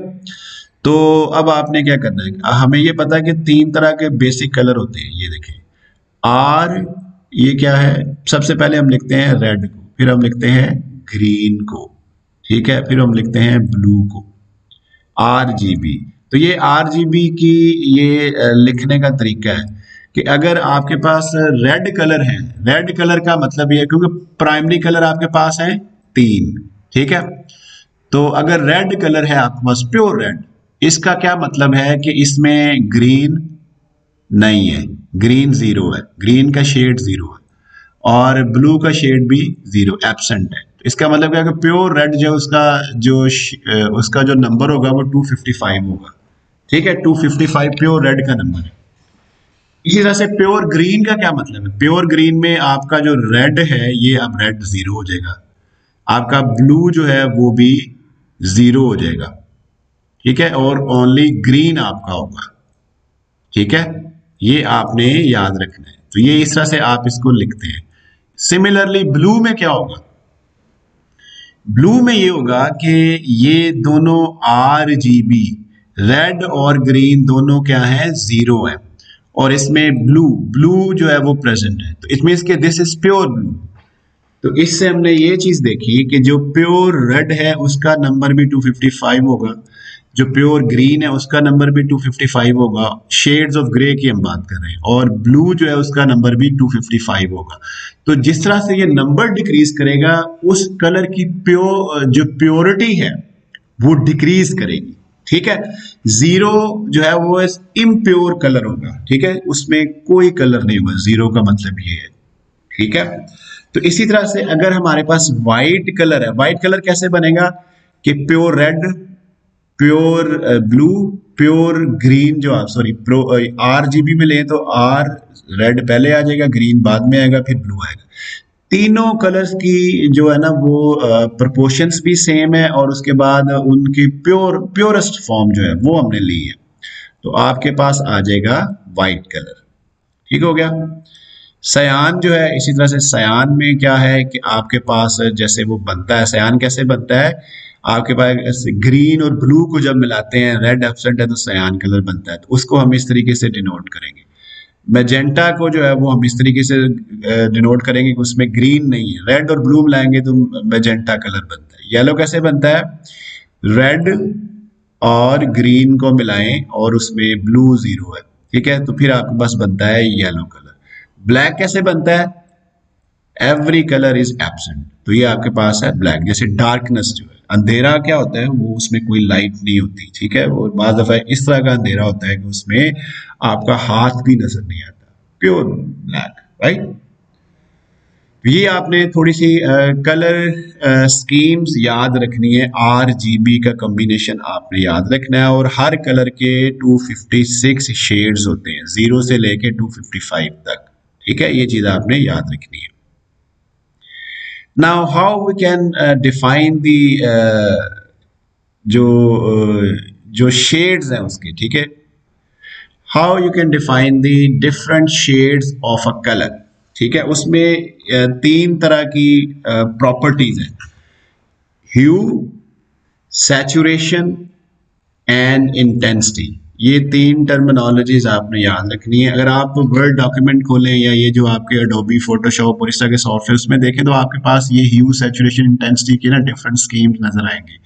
तो अब आपने क्या करना है, हमें ये पता है कि 3 तरह के बेसिक कलर होते हैं, ये देखें आर, ये क्या है, सबसे पहले हम लिखते हैं रेड को, फिर हम लिखते हैं ग्रीन को, ठीक है, फिर हम लिखते हैं ब्लू को, RGB। तो ये RGB की ये लिखने का तरीका है कि अगर आपके पास रेड कलर है, रेड कलर का मतलब ये है, क्योंकि प्राइमरी कलर आपके पास है 3, ठीक है। तो अगर रेड कलर है आपके पास प्योर रेड, इसका क्या मतलब है कि इसमें ग्रीन नहीं है, ग्रीन 0 है, ग्रीन का शेड 0 है, और ब्लू का शेड भी 0 एब्सेंट है। इसका मतलब क्या है कि प्योर रेड जो उसका जो नंबर होगा वो 255 होगा, ठीक है, 255 प्योर रेड का नंबर है। इसी तरह से प्योर ग्रीन का क्या मतलब है, प्योर ग्रीन में आपका जो रेड है ये अब रेड 0 हो जाएगा, आपका ब्लू जो है वो भी 0 हो जाएगा, ठीक है, और ओनली ग्रीन आपका होगा, ठीक है, ये आपने याद रखना है। तो ये इस तरह से आप इसको लिखते हैं। सिमिलरली ब्लू में क्या होगा, ब्लू में ये होगा कि ये दोनों RGB, रेड और ग्रीन दोनों क्या है, 0 है, और इसमें ब्लू जो है वो प्रेजेंट है, तो इट मीन्स कि दिस इज प्योर ब्लू। तो इससे हमने ये चीज देखी कि जो प्योर रेड है उसका नंबर भी 255 होगा, जो प्योर ग्रीन है उसका नंबर भी 255 होगा, शेड्स ऑफ ग्रे की हम बात कर रहे हैं, और ब्लू जो है उसका नंबर भी 255 होगा। तो जिस तरह से ये नंबर डिक्रीज करेगा, उस कलर की जो प्योरिटी है वो डिक्रीज करेगी, ठीक है। 0 जो है वो इम्प्योर कलर होगा, ठीक है, उसमें कोई कलर नहीं होगा, 0 का मतलब ये है, ठीक है। तो इसी तरह से अगर हमारे पास व्हाइट कलर है, व्हाइट कलर कैसे बनेगा कि pure red, pure blue, pure green, जो आप सॉरी RGB में लें तो R रेड पहले आ जाएगा, ग्रीन बाद में आएगा, फिर ब्लू आएगा। तीनों कलर्स की जो है ना वो प्रोपोर्शंस भी सेम है, और उसके बाद उनकी प्योरेस्ट फॉर्म जो है वो हमने ली है। तो आपके पास आ जाएगा व्हाइट कलर, ठीक हो गया। सयान जो है, इसी तरह से सयान में क्या है कि आपके पास जैसे वो बनता है, सयान कैसे बनता है, आपके पास ग्रीन और ब्लू को जब मिलाते हैं, रेड एब्सेंट है तो सयान कलर बनता है, तो उसको हम इस तरीके से डिनोट करेंगे। मैजेंटा को जो है वो हम इस तरीके से डिनोट करेंगे कि उसमें ग्रीन नहीं है, रेड और ब्लू मिलाएंगे तो मैजेंटा कलर बनता है। येलो कैसे बनता है, रेड और ग्रीन को मिलाएं और उसमें ब्लू 0 है, ठीक है, तो फिर आपके पास बनता है येलो कलर। ब्लैक कैसे बनता है, एवरी कलर इज एब्सेंट, तो ये आपके पास है ब्लैक, जैसे डार्कनेस जो है, अंधेरा क्या होता है, वो उसमें कोई लाइट नहीं होती, ठीक है। वो बाज़ दफ़ा इस तरह का अंधेरा होता है कि उसमें आपका हाथ भी नजर नहीं आता, प्योर ब्लैक, राइट। ये आपने थोड़ी सी कलर स्कीम्स याद रखनी है। RGB का कॉम्बिनेशन आपने याद रखना है, और हर कलर के 256 शेड्स होते हैं, 0 से लेके 255 तक, ठीक है। ये चीज़ आपने याद रखनी है। Now how we can define the जो जो शेड्स हैं उसके, ठीक है। How you can define the different shades of a colour, ठीक है। उसमें तीन तरह की प्रॉपर्टीज हैं, ह्यू, सैचुरेशन एंड इंटेंसिटी। ये तीन टर्मिनोलॉजीज आपने याद रखनी है। अगर आप वर्ड डॉक्यूमेंट खोलें या ये जो आपके अडोबी फोटोशॉप और इस तरह के सॉफ्टवेयर में देखें, तो आपके पास ये ह्यू, सैचुरेशन, इंटेंसिटी की ना डिफरेंट स्कीम्स नजर आएंगी।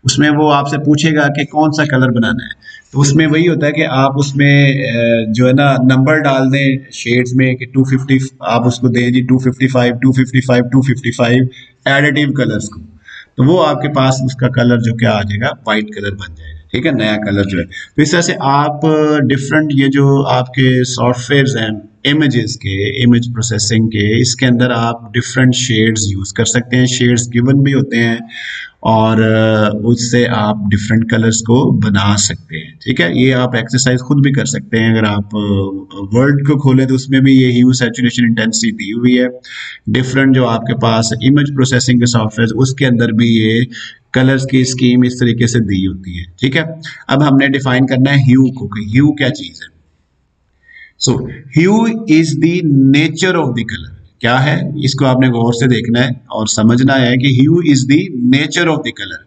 उसमें वो आपसे पूछेगा कि कौन सा कलर बनाना है, तो उसमें वही होता है कि आप उसमें जो है ना नंबर डाल दें शेड्स में कि 250, आप उसको दें जी 255 255 255 एडिटिव कलर्स को, तो वो आपके पास उसका कलर जो क्या आ जाएगा, वाइट कलर बन जाएगा, ठीक है, नया कलर जो है। तो इस तरह से आप डिफरेंट ये जो आपके सॉफ्टवेयर हैं इमेजेस के, इमेज प्रोसेसिंग के, इसके अंदर आप डिफरेंट शेड्स यूज कर सकते हैं। शेड्स गिवन भी होते हैं और उससे आप डिफरेंट कलर्स को बना सकते हैं, ठीक है। ये आप एक्सरसाइज खुद भी कर सकते हैं। अगर आप वर्ड को खोलें तो उसमें भी ये ह्यू, सैचुरेशन, इंटेंसिटी दी हुई है। डिफरेंट जो आपके पास इमेज प्रोसेसिंग के सॉफ्टवेयर, उसके अंदर भी ये कलर्स की स्कीम इस तरीके से दी होती है, ठीक है। अब हमने डिफाइन करना है ह्यू को, कि ह्यू क्या चीज है। So hue is the nature of the colour. क्या है, इसको आपने गौर से देखना है और समझना है कि hue is the nature of the colour.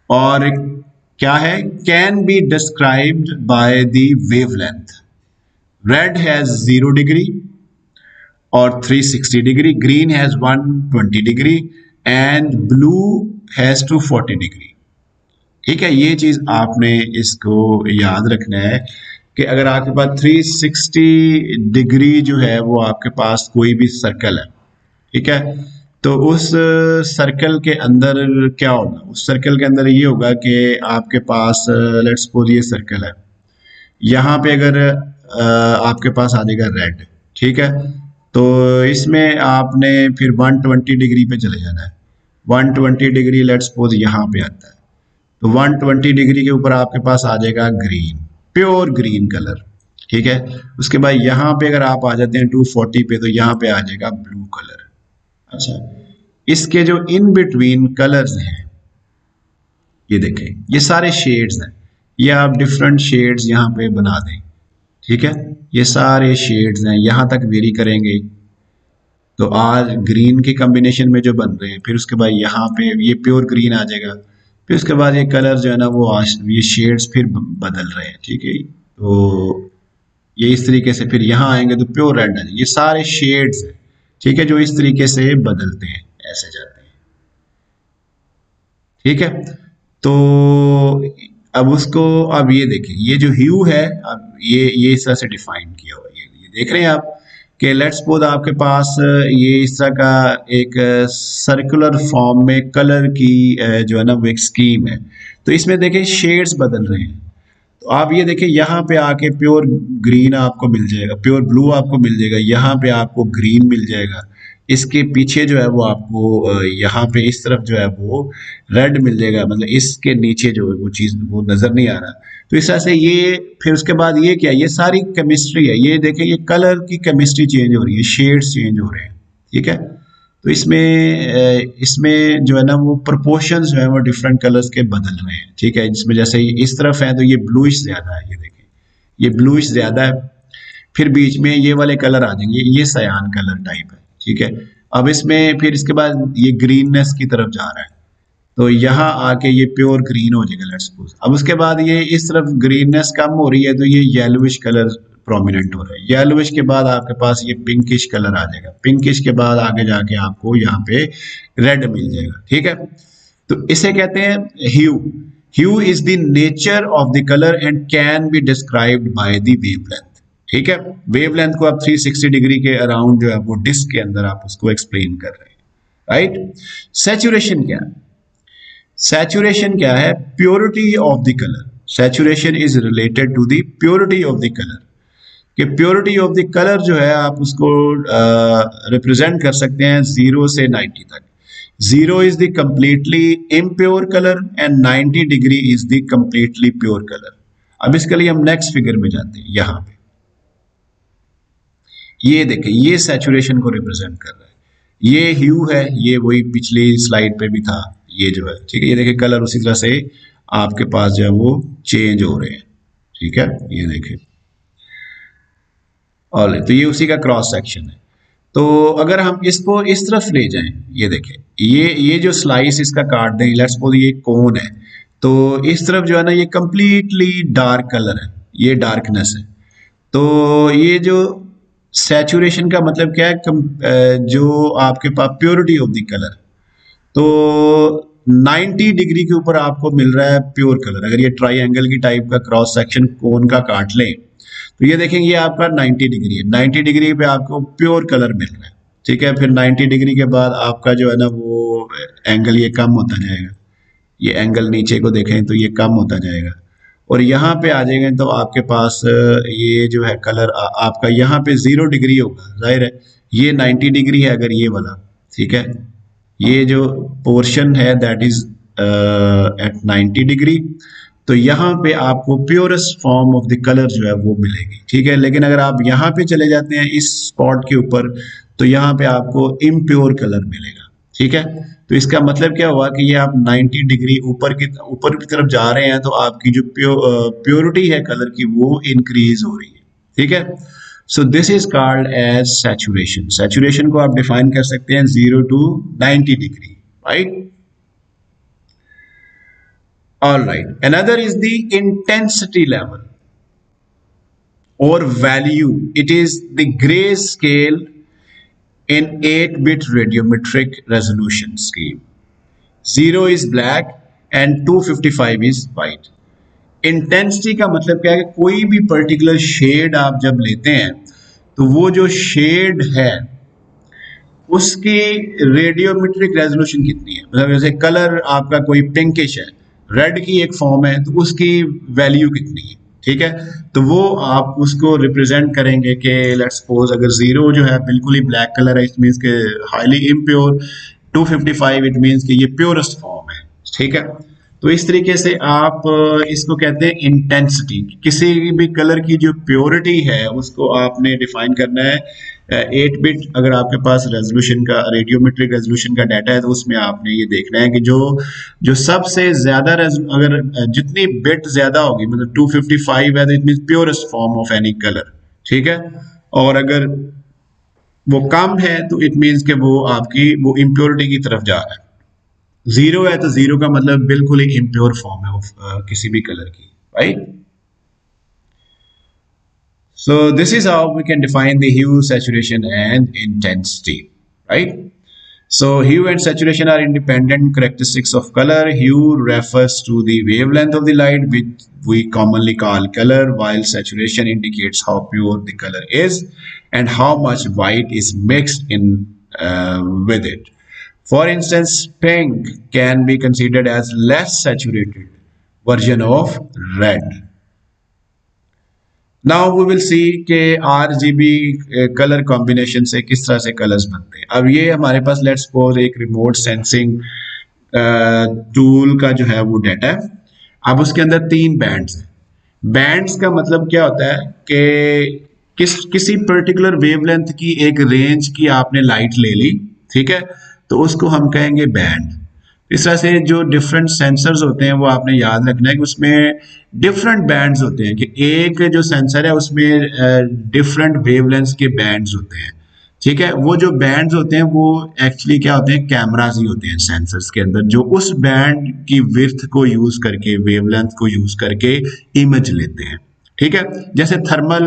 और क्या है, can be described by the wavelength. Red has 0 degree और 360 degree, green has 120 degree and blue has 240 degree, ठीक है। ये चीज आपने इसको याद रखना है कि अगर आपके पास 360 डिग्री जो है वो आपके पास कोई भी सर्कल है, ठीक है, तो उस सर्कल के अंदर क्या होगा, उस सर्कल के अंदर ये होगा कि आपके पास लेट्स सपोज ये सर्कल है, यहाँ पे अगर आपके पास आ जाएगा रेड, ठीक है, तो इसमें आपने फिर 120 डिग्री पे चले जाना है। 120 डिग्री लेट्स सपोज यहाँ पे आता है, तो 120 डिग्री के ऊपर आपके पास आ जाएगा ग्रीन, प्योर ग्रीन कलर, ठीक है। उसके बाद यहाँ पे अगर आप आ जाते हैं 240 पे, तो यहाँ पे आ जाएगा ब्लू कलर। अच्छा, इसके जो इन बिटवीन कलर्स हैं, ये देखें, ये सारे शेड्स हैं, ये आप डिफरेंट शेड्स यहाँ पे बना दें, ठीक है। ये सारे शेड्स हैं, यहाँ तक वेरी करेंगे तो आज ग्रीन के कॉम्बिनेशन में जो बन रहे हैं, फिर उसके बाद यहाँ पे ये प्योर ग्रीन आ जाएगा, फिर उसके बाद ये कलर जो है ना वो ये शेड्स फिर बदल रहे हैं, ठीक है। तो ये इस तरीके से फिर यहाँ आएंगे तो प्योर रेड है, ये सारे शेड्स हैं, ठीक है, जो इस तरीके से बदलते हैं, ऐसे जाते हैं, ठीक है। तो अब उसको, अब ये देखिए, ये जो ह्यू है, अब ये इस तरह से डिफाइन किया हुआ है, ये देख रहे हैं आप कि लेट्स सपोज आपके पास ये इस तरह का एक सर्कुलर फॉर्म में कलर की जो है ना वो एक स्कीम है। तो इसमें देखें शेड्स बदल रहे हैं, तो आप ये देखिए यहाँ पे आके प्योर ग्रीन आपको मिल जाएगा, प्योर ब्लू आपको मिल जाएगा, यहाँ पे आपको ग्रीन मिल जाएगा, इसके पीछे जो है वो आपको यहाँ पे इस तरफ जो है वो रेड मिल जाएगा, मतलब इसके नीचे जो है वो चीज़ वो नज़र नहीं आ रहा। तो इस तरह से ये, फिर उसके बाद ये क्या, ये सारी केमिस्ट्री है, ये देखें, ये कलर की केमिस्ट्री चेंज हो रही है, शेड्स चेंज हो रहे हैं, ठीक है। तो इसमें जो है ना वो प्रोपोर्शंस जो है वो डिफरेंट कलर्स के बदल रहे हैं, ठीक है। जिसमें जैसे इस तरफ है तो ये ब्लूइश ज्यादा है, ये देखें, ये ब्लूइश ज्यादा है, फिर बीच में ये वाले कलर आ जाएंगे, ये सयान कलर टाइप है, ठीक है। अब इसमें फिर इसके बाद ये ग्रीननेस की तरफ जा रहा है, तो यहाँ आके ये प्योर ग्रीन हो जाएगा लेट्स सपोज। अब उसके बाद ये इस तरफ ग्रीननेस कम हो रही है तो ये येलोविश कलर प्रोमिनेंट हो रहा है, येलोविश के बाद आपके पास ये पिंकिश कलर आ जाएगा, पिंकिश के बाद आगे जाके आपको यहाँ पे रेड मिल जाएगा, ठीक है। तो इसे कहते हैं hue. Hue is the nature of the colour and can be described by the wavelength, ठीक है। वेवलेंथ को आप 360 डिग्री के अराउंड जो है वो डिस्क के अंदर आप उसको एक्सप्लेन कर रहे हैं, राइट। सैचुरेशन क्या है, सैचुरेशन क्या है? Purity of the colour. Saturation is related to the purity of the colour, कि प्योरिटी ऑफ द कलर जो है आप उसको रिप्रेजेंट कर सकते हैं 0 से 90 तक। 0 is the completely impure colour and 90 degree is the completely pure colour. अब इसके लिए हम नेक्स्ट फिगर में जाते हैं। यहां पे ये देखें, ये सैचुरेशन को रिप्रेजेंट कर रहा है। ये ह्यू है, ये वही पिछली स्लाइड पे भी था, ये जो है, ठीक है। ये देखें कलर उसी तरह से आपके पास जो है वो चेंज हो रहे हैं, ठीक है। ये देखें, और तो ये उसी का क्रॉस सेक्शन है। तो अगर हम इसको इस तरफ ले जाएं, ये देखें, ये जो स्लाइस इसका काट दें, लेट्स सपोज ये कोन है, तो इस तरफ जो है ना ये कंप्लीटली डार्क कलर है, ये डार्कनेस है। तो ये जो सैचुरेशन का मतलब क्या है, जो आपके पास प्योरिटी ऑफ द कलर, तो 90 डिग्री के ऊपर आपको मिल रहा है प्योर कलर। अगर ये ट्राइंगल की टाइप का क्रॉस सेक्शन कोन का काट लें, तो ये देखेंगे ये आपका 90 डिग्री है। 90 डिग्री पे आपको प्योर कलर मिल रहा है, ठीक है। फिर 90 डिग्री के बाद आपका जो है ना वो एंगल ये कम होता जाएगा, ये एंगल नीचे को देखें तो ये कम होता जाएगा, और यहाँ पे आ जाएंगे तो आपके पास ये जो है कलर आपका यहाँ पे 0 डिग्री होगा, जाहिर है। ये 90 डिग्री है अगर ये वाला, ठीक है। ये जो पोर्शन है दैट इज एट 90 डिग्री, तो यहाँ पे आपको purest form of the colour जो है वो मिलेगी, ठीक है। लेकिन अगर आप यहाँ पे चले जाते हैं इस स्पॉट के ऊपर, तो यहाँ पे आपको इम्प्योर कलर मिलेगा, ठीक है। तो इसका मतलब क्या हुआ कि ये आप 90 डिग्री ऊपर की तरफ जा रहे हैं, तो आपकी जो प्योरिटी है कलर की वो इंक्रीज हो रही है, ठीक है। So this is called as saturation. Saturation को आप डिफाइन कर सकते हैं 0 to 90 degree, right. All right. Another is the intensity level or value. It is the gray scale in 8-bit radiometric resolution scheme. 0 is black and 255 is white. Intensity का मतलब क्या है कि कोई भी पर्टिकुलर शेड आप जब लेते हैं, तो वो जो शेड है उसकी रेडियोमेट्रिक रेजोल्यूशन कितनी है। मतलब जैसे कलर आपका कोई पिंकिश है, रेड की एक फॉर्म है, तो उसकी वैल्यू कितनी है, ठीक है। तो वो आप उसको रिप्रेजेंट करेंगे कि लेट्स सपोज अगर 0 जो है बिल्कुल ही ब्लैक कलर है, इट मीन्स के हाईली इम्प्योर, 255 इट मीन्स कि ये प्योरेस्ट फॉर्म है, ठीक है। तो इस तरीके से आप इसको कहते हैं इंटेंसिटी। किसी भी कलर की जो प्योरिटी है उसको आपने डिफाइन करना है। 8 बिट अगर आपके पास रेजोल्यूशन का, रेडियोमेट्रिक रेजोल्यूशन का डाटा है, तो उसमें आपने ये देखना है कि जो सबसे ज्यादा अगर जितनी बिट ज्यादा होगी, मतलब 255 है तो it means purest form of any colour, ठीक है। और अगर वो कम है तो इट मींस कि वो आपकी वो इम्प्योरिटी की तरफ जा रहा है। 0 है तो 0 का मतलब बिल्कुल ही इम्प्योर फॉर्म है किसी भी कलर की, right. So this is how we can define the hue, saturation and intensity, right? So hue and saturation are independent characteristics of color. Hue refers to the wavelength of the light, which we commonly call color, while saturation indicates how pure the color is and how much white is mixed in with it. For instance, pink can be considered as less saturated version of red. Now we will see के RGB colour combination से किस तरह से colours बनते हैं। अब ये हमारे पास लेट्स सपोज एक रिमोट सेंसिंग टूल का जो है वो डाटा है। अब उसके अंदर 3 बैंड्स हैं। बैंड्स का मतलब क्या होता है कि किसी पर्टिकुलर वेवलेंथ की एक रेंज की आपने लाइट ले ली, ठीक है, तो उसको हम कहेंगे बैंड। इस तरह से जो डिफरेंट सेंसर्स होते हैं वो आपने याद रखना है कि उसमें डिफरेंट बैंड्स होते हैं, कि एक जो सेंसर है उसमें डिफरेंट वेवलेंथ्स के बैंड्स होते हैं, ठीक है। वो जो बैंड्स होते हैं वो एक्चुअली क्या होते हैं, कैमरास ही होते हैं सेंसर्स के अंदर, जो उस बैंड की विड्थ को यूज करके, वेवलेंथ को यूज करके इमेज लेते हैं, ठीक है। जैसे थर्मल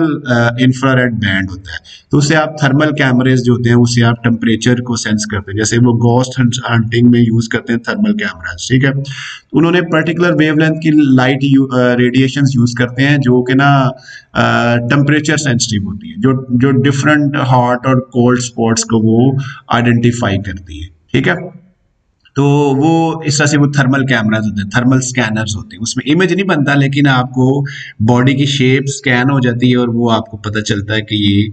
इंफ्रारेड बैंड होता है, तो उससे आप थर्मल कैमरेज जो होते हैं उससे आप टेम्परेचर को सेंस करते हैं, जैसे वो गोस्ट हंटिंग में यूज करते हैं थर्मल कैमराज, ठीक है। तो उन्होंने पर्टिकुलर वेवलेंथ की लाइट रेडिएशन यूज करते हैं जो कि ना टेम्परेचर सेंसिटिव होती है, जो डिफरेंट हॉट और कोल्ड स्पॉट्स को वो आइडेंटिफाई करती है, ठीक है। तो वो इस तरह से वो थर्मल कैमरास होते हैं, थर्मल स्कैनर्स होते हैं, उसमें इमेज नहीं बनता लेकिन आपको बॉडी की शेप स्कैन हो जाती है और वो आपको पता चलता है कि ये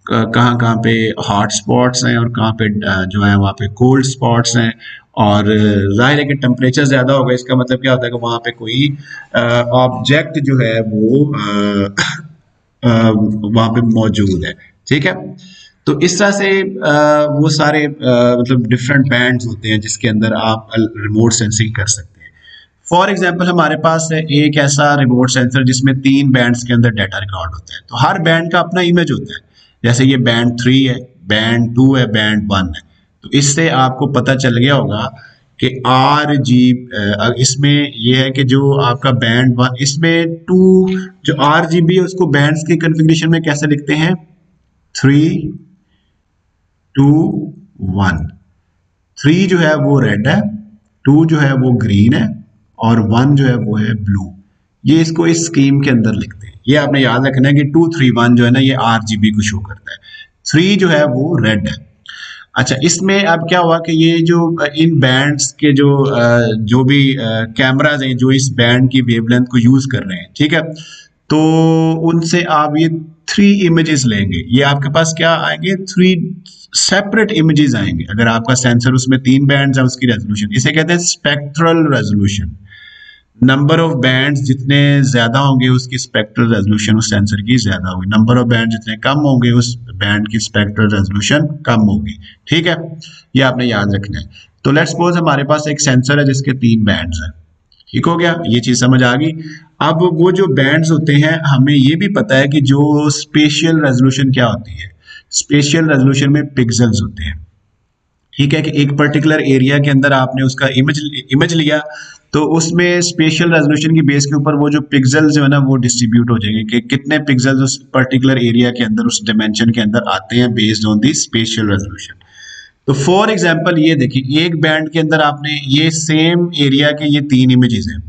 कहाँ कहाँ पे हॉट स्पॉट्स हैं और कहाँ पे जो है वहाँ पे कोल्ड स्पॉट्स हैं। और जाहिर है कि टेम्परेचर ज़्यादा होगा, इसका मतलब क्या होता है कि वहाँ पे कोई ऑब्जेक्ट जो है वो वहाँ पे मौजूद है। ठीक है, तो इस तरह से वो सारे मतलब डिफरेंट बैंड्स होते हैं जिसके अंदर आप रिमोट सेंसिंग कर सकते हैं। फॉर एग्जांपल हमारे पास है एक ऐसा रिमोट सेंसर जिसमें 3 बैंड्स के अंदर डाटा रिकॉर्ड होता है, तो हर बैंड का अपना इमेज होता है। जैसे ये बैंड 3 है, बैंड 2 है, बैंड 1 है। तो इससे आपको पता चल गया होगा कि आर जी इसमें ये है कि जो आपका बैंड 1 इसमें 2 जो आर जी बी है उसको बैंड्स के कन्फिग्रेशन में कैसे लिखते हैं, 3 2 1। 3 जो है वो रेड है, 2 जो है वो ग्रीन है और 1 जो है वो है ब्लू। ये इसको इस स्कीम के अंदर लिखते हैं। ये आपने याद रखना है कि 2 3 1 जो है ना ये आरजीबी को शो करता है, 3 जो है वो रेड है। अच्छा, इसमें अब क्या हुआ कि ये जो इन बैंड्स के जो भी कैमराज हैं जो इस बैंड की वेवलेंथ को यूज कर रहे हैं, ठीक है, तो उनसे आप ये 3 इमेजेस लेंगे, ये आपके पास क्या आएंगे, 3 सेपरेट इमेजेस आएंगे। अगर आपका सेंसर उसमें 3 बैंड्स है उसकी रेजोल्यूशन, इसे कहते हैं spectral resolution. Number of bands जितने ज्यादा होंगे उसकी स्पेक्ट्रल रेजोल्यूशन उस सेंसर की ज्यादा होगी, नंबर ऑफ बैंड जितने कम होंगे उस बैंड की स्पेक्ट्रल रेजोल्यूशन कम होगी। ठीक है, ये आपने याद रखना है। तो लेट्स सपोज हमारे पास एक सेंसर है जिसके 3 बैंड्स हैं। ठीक हो गया, ये चीज समझ आ गई। अब वो जो बैंड्स होते हैं हमें ये भी पता है कि जो स्पेशियल रेजोल्यूशन क्या होती है, स्पेशियल रेजोल्यूशन में पिक्सेल्स होते हैं। ठीक है, कि एक पर्टिकुलर एरिया के अंदर आपने उसका इमेज लिया तो उसमें स्पेशल रेजोल्यूशन की बेस के ऊपर वो जो पिक्सेल्स जो है ना वो डिस्ट्रीब्यूट हो जाएंगे कि कितने पिक्सेल्स उस पर्टिकुलर एरिया के अंदर उस डायमेंशन के अंदर आते हैं based on the special resolution. तो फॉर एग्जांपल ये देखिए, एक बैंड के अंदर आपने ये सेम एरिया के ये 3 इमेजेस हैं,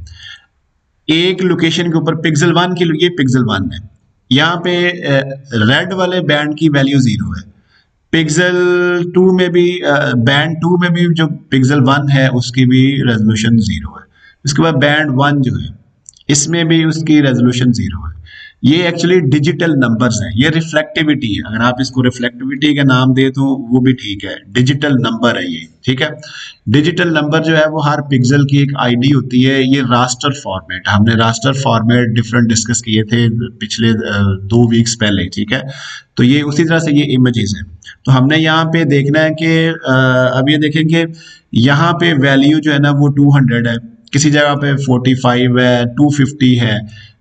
एक लोकेशन के ऊपर पिक्सल 1 के लिए पिक्सल 1 है, यहाँ पे रेड वाले बैंड की वैल्यू 0 है, पिक्सल 2 में भी बैंड 2 में भी जो पिक्सल 1 है उसकी भी रेजोल्यूशन 0 है। उसके बाद बैंड 1 जो है इसमें भी उसकी रेजोल्यूशन 0 है। ये एक्चुअली डिजिटल नंबर्स हैं, ये रिफ्लेक्टिविटी है, अगर आप इसको रिफ्लेक्टिविटी का नाम दे तो वो भी ठीक है, डिजिटल नंबर है ये। ठीक है, डिजिटल नंबर जो है वो हर पिक्सल की एक आईडी होती है। ये रास्टर फॉर्मेट, हमने रास्टर फॉर्मेट डिफरेंट डिस्कस किए थे पिछले 2 वीक्स पहले। ठीक है, तो ये उसी तरह से ये इमेजेस हैं। तो हमने यहाँ पे देखना है कि अब ये देखेंगे यहाँ पे वैल्यू जो है ना वो 200 है, किसी जगह पे 45 है, 250 है।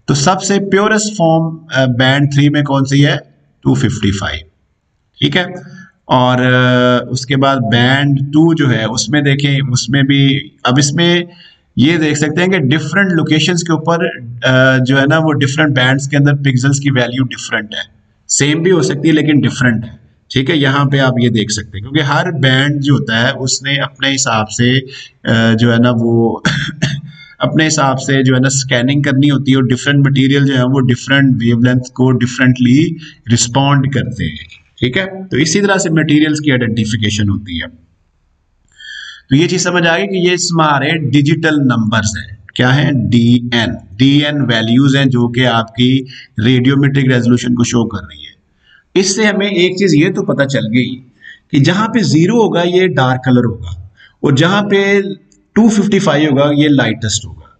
तो सबसे प्योरेस्ट फॉर्म बैंड 3 में कौन सी है, 255। ठीक है, और उसके बाद बैंड 2 जो है उसमें देखें, उसमें भी अब इसमें ये देख सकते हैं कि डिफरेंट लोकेशंस के ऊपर जो है ना वो डिफरेंट बैंड्स के अंदर पिक्सेल्स की वैल्यू डिफरेंट है, सेम भी हो सकती है लेकिन डिफरेंट है। ठीक है, यहाँ पे आप ये देख सकते हैं क्योंकि हर बैंड जो होता है उसने अपने हिसाब से जो है ना वो अपने हिसाब से जो है ना स्कैनिंग करनी होती है और डिफरेंट मटेरियल जो है वो डिफरेंट वेवलेंथ को डिफरेंटली रिस्पॉन्ड करते हैं। ठीक है, तो इसी तरह से मटेरियल्स की आइडेंटिफिकेशन होती है। तो ये चीज समझ आ गई कि ये हमारे डिजिटल नंबर्स हैं, क्या है, डीएन वैल्यूज हैं जो कि आपकी रेडियोमेट्रिक रेजोल्यूशन को शो कर रही है। इससे हमें एक चीज ये तो पता चल गई कि जहां पे 0 होगा ये डार्क कलर होगा और जहां पे 255 होगा ये लाइटेस्ट होगा।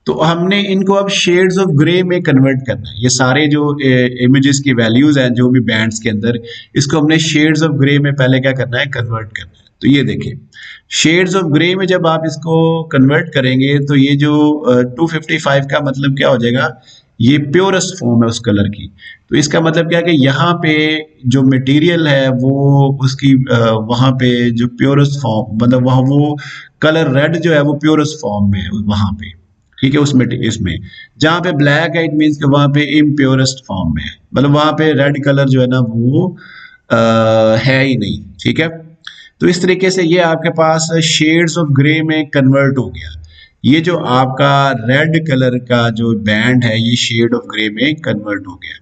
तो हमने इनको अब शेड्स ऑफ ग्रे में कन्वर्ट करना है। ये सारे जो इमेजेस की वैल्यूज हैं जो भी बैंड्स के अंदर, इसको हमने शेड्स ऑफ ग्रे में पहले क्या करना है, कन्वर्ट करना है। तो ये देखिए शेड्स ऑफ ग्रे में जब आप इसको कन्वर्ट करेंगे तो ये जो 255 का मतलब क्या हो जाएगा, ये प्योरेस्ट फॉर्म है उस कलर की। तो इसका मतलब क्या है कि यहाँ पे जो मटेरियल है वो उसकी वहाँ पे जो प्योरेस्ट फॉर्म मतलब वहाँ वो कलर रेड जो है वो प्योरेस्ट फॉर्म में है वहाँ पे। ठीक है, उसमें इसमें जहाँ पे ब्लैक है इट मीन्स कि वहाँ पे इम्प्योरेस्ट फॉर्म में है, मतलब वहाँ पे रेड कलर जो है ना वो है ही नहीं। ठीक है, तो इस तरीके से ये आपके पास शेड्स ऑफ ग्रे में कन्वर्ट हो गया। ये जो आपका रेड कलर का जो बैंड है ये शेड ऑफ ग्रे में कन्वर्ट हो गया।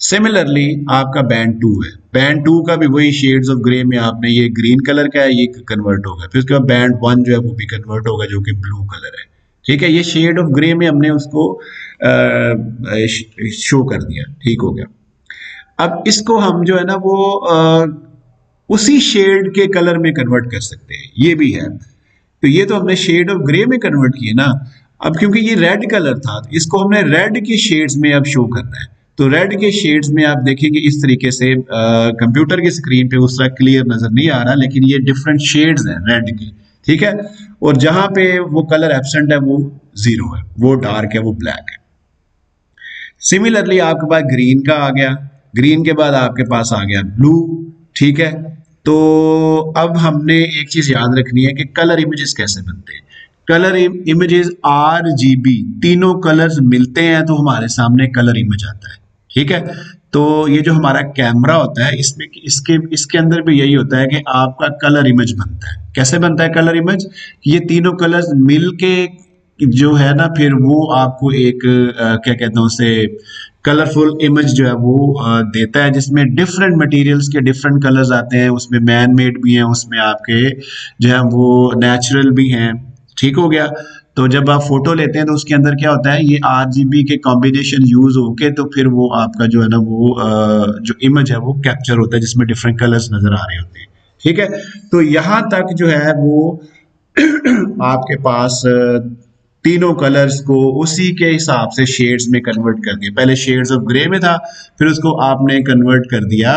सिमिलरली आपका बैंड 2 है, बैंड 2 का भी वही शेड्स ऑफ ग्रे में आपने ये ग्रीन कलर का है, ये कन्वर्ट होगा, फिर उसके बाद बैंड 1 जो है वो भी कन्वर्ट होगा जो कि ब्लू कलर है। ठीक है, ये शेड ऑफ ग्रे में हमने उसको शो कर दिया, ठीक हो गया। अब इसको हम जो है ना वो उसी शेड के कलर में कन्वर्ट कर सकते हैं, ये भी है। तो ये तो हमने शेड ऑफ ग्रे में कन्वर्ट किए ना। अब क्योंकि ये रेड कलर था, तो इसको हमने रेड के शेड्स में अब शो करना है। तो रेड के शेड्स में आप देखेंगे इस तरीके से कंप्यूटर की स्क्रीन पे उस तरह क्लियर नजर नहीं आ रहा, लेकिन ये डिफरेंट शेड्स हैं रेड के, ठीक है। और जहां पे वो कलर एब्सेंट है वो जीरो है, वो डार्क है, वो ब्लैक है। सिमिलरली आपके पास ग्रीन का आ गया, ग्रीन के बाद आपके पास आ गया ब्लू, ठीक है। तो अब हमने एक चीज याद रखनी है कि कलर इमेजेस कैसे बनते हैं। कलर इमेजेस RGB, तीनों कलर्स मिलते हैं तो हमारे सामने कलर इमेज आता है, ठीक है। तो ये जो हमारा कैमरा होता है इसमें इसके अंदर भी यही होता है कि आपका कलर इमेज बनता है। कैसे बनता है कलर इमेज? ये तीनों कलर्स मिलके जो है ना, फिर वो आपको एक क्या कहते हैं उसे, कलरफुल इमेज जो है वो देता है, जिसमें डिफरेंट मटेरियल्स के डिफरेंट कलर्स आते हैं। उसमें मैन मेड भी हैं, उसमें आपके जो है वो नेचुरल भी हैं, ठीक हो गया। तो जब आप फोटो लेते हैं तो उसके अंदर क्या होता है, ये RGB के कॉम्बिनेशन यूज होके तो फिर वो आपका जो है ना वो जो इमेज है वो कैप्चर होता है, जिसमें डिफरेंट कलर्स नजर आ रहे होते हैं, ठीक है। तो यहाँ तक जो है वो आपके पास तीनों कलर्स को उसी के हिसाब से शेड्स में कन्वर्ट कर दिया। पहले शेड्स ऑफ ग्रे में था, फिर उसको आपने कन्वर्ट कर दिया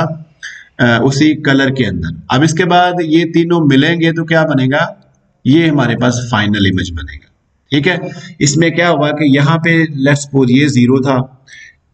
उसी कलर के अंदर। अब इसके बाद ये तीनों मिलेंगे तो क्या बनेगा, ये हमारे पास फाइनल इमेज बनेगा, ठीक है। इसमें क्या हुआ कि यहाँ पे लेट्स सपोज ये जीरो था,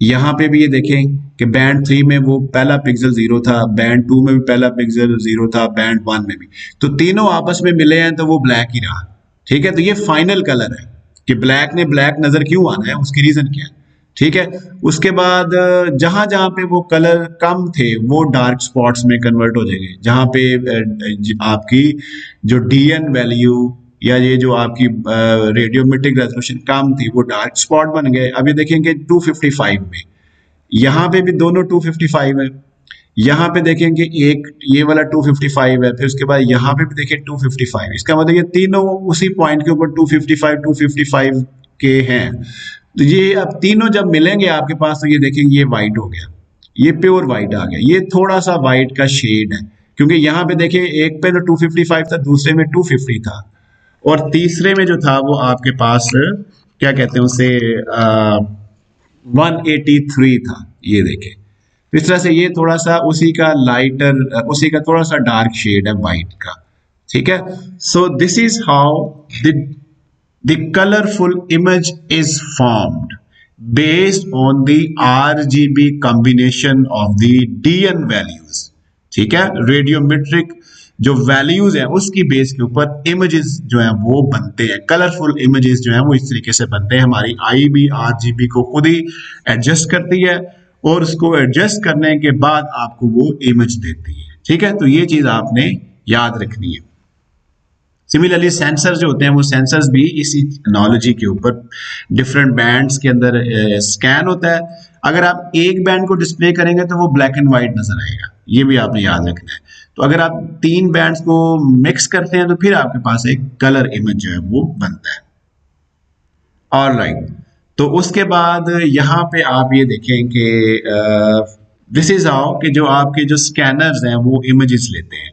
यहाँ पे भी ये देखें कि बैंड 3 में वो पहला पिक्सल जीरो था, बैंड 2 में भी पहला पिक्सल जीरो था, बैंड 1 में भी, तो तीनों आपस में मिले हैं तो वो ब्लैक ही रहा, ठीक है। तो ये फाइनल कलर है कि ब्लैक ने ब्लैक नजर क्यों आना है, उसकी रीजन क्या है, ठीक है। उसके बाद जहां जहां पे वो कलर कम थे वो डार्क स्पॉट्स में कन्वर्ट हो जाएंगे, जहां पे आपकी जो DN वैल्यू या ये जो आपकी रेडियोमेट्रिक रेजोल्यूशन कम थी वो डार्क स्पॉट बन गए। अब ये देखेंगे 255 में, यहाँ पे भी दोनों 255 है, यहाँ पे देखेंगे एक ये वाला 255 है, फिर उसके बाद यहाँ पे भी देखिए 255। इसका मतलब ये तीनों उसी पॉइंट के ऊपर 255 के हैं। तो ये अब तीनों जब मिलेंगे आपके पास तो ये देखेंगे ये वाइट हो गया, ये प्योर वाइट आ गया, ये थोड़ा सा वाइट का शेड है, क्योंकि यहाँ पे देखिए एक पे तो 255 था, दूसरे में 250 था, और तीसरे में जो था वो आपके पास क्या कहते हैं उसे 183 था, ये देखें। इस तरह से ये थोड़ा सा उसी का लाइटर, उसी का थोड़ा सा डार्क शेड है वाइट का, ठीक है। So this is how the colorful image is formed based on the RGB combination of the DN values, ठीक है। रेडियोमेट्रिक जो वैल्यूज हैं उसकी बेस के ऊपर इमेजेस जो हैं वो बनते हैं, कलरफुल इमेजेस जो हैं वो इस तरीके से बनते हैं। हमारी आई भी RGB को खुद ही एडजस्ट करती है और उसको एडजस्ट करने के बाद आपको वो इमेज देती है, ठीक है। तो ये चीज आपने याद रखनी है। सिमिलरली सेंसर जो होते हैं वो सेंसर्स भी इसी एनालॉजी के ऊपर डिफरेंट बैंड्स के अंदर स्कैन होता है। अगर आप एक बैंड को डिस्प्ले करेंगे तो वो ब्लैक एंड व्हाइट नजर आएगा, ये भी आपने याद रखना है। तो अगर आप तीन बैंड्स को मिक्स करते हैं तो फिर आपके पास एक कलर इमेज जो है वो बनता है। ऑलराइट, तो उसके बाद यहाँ पे आप ये देखें कि दिस इज हाउ कि जो आपके जो स्कैनर्स हैं वो इमेजेस लेते हैं।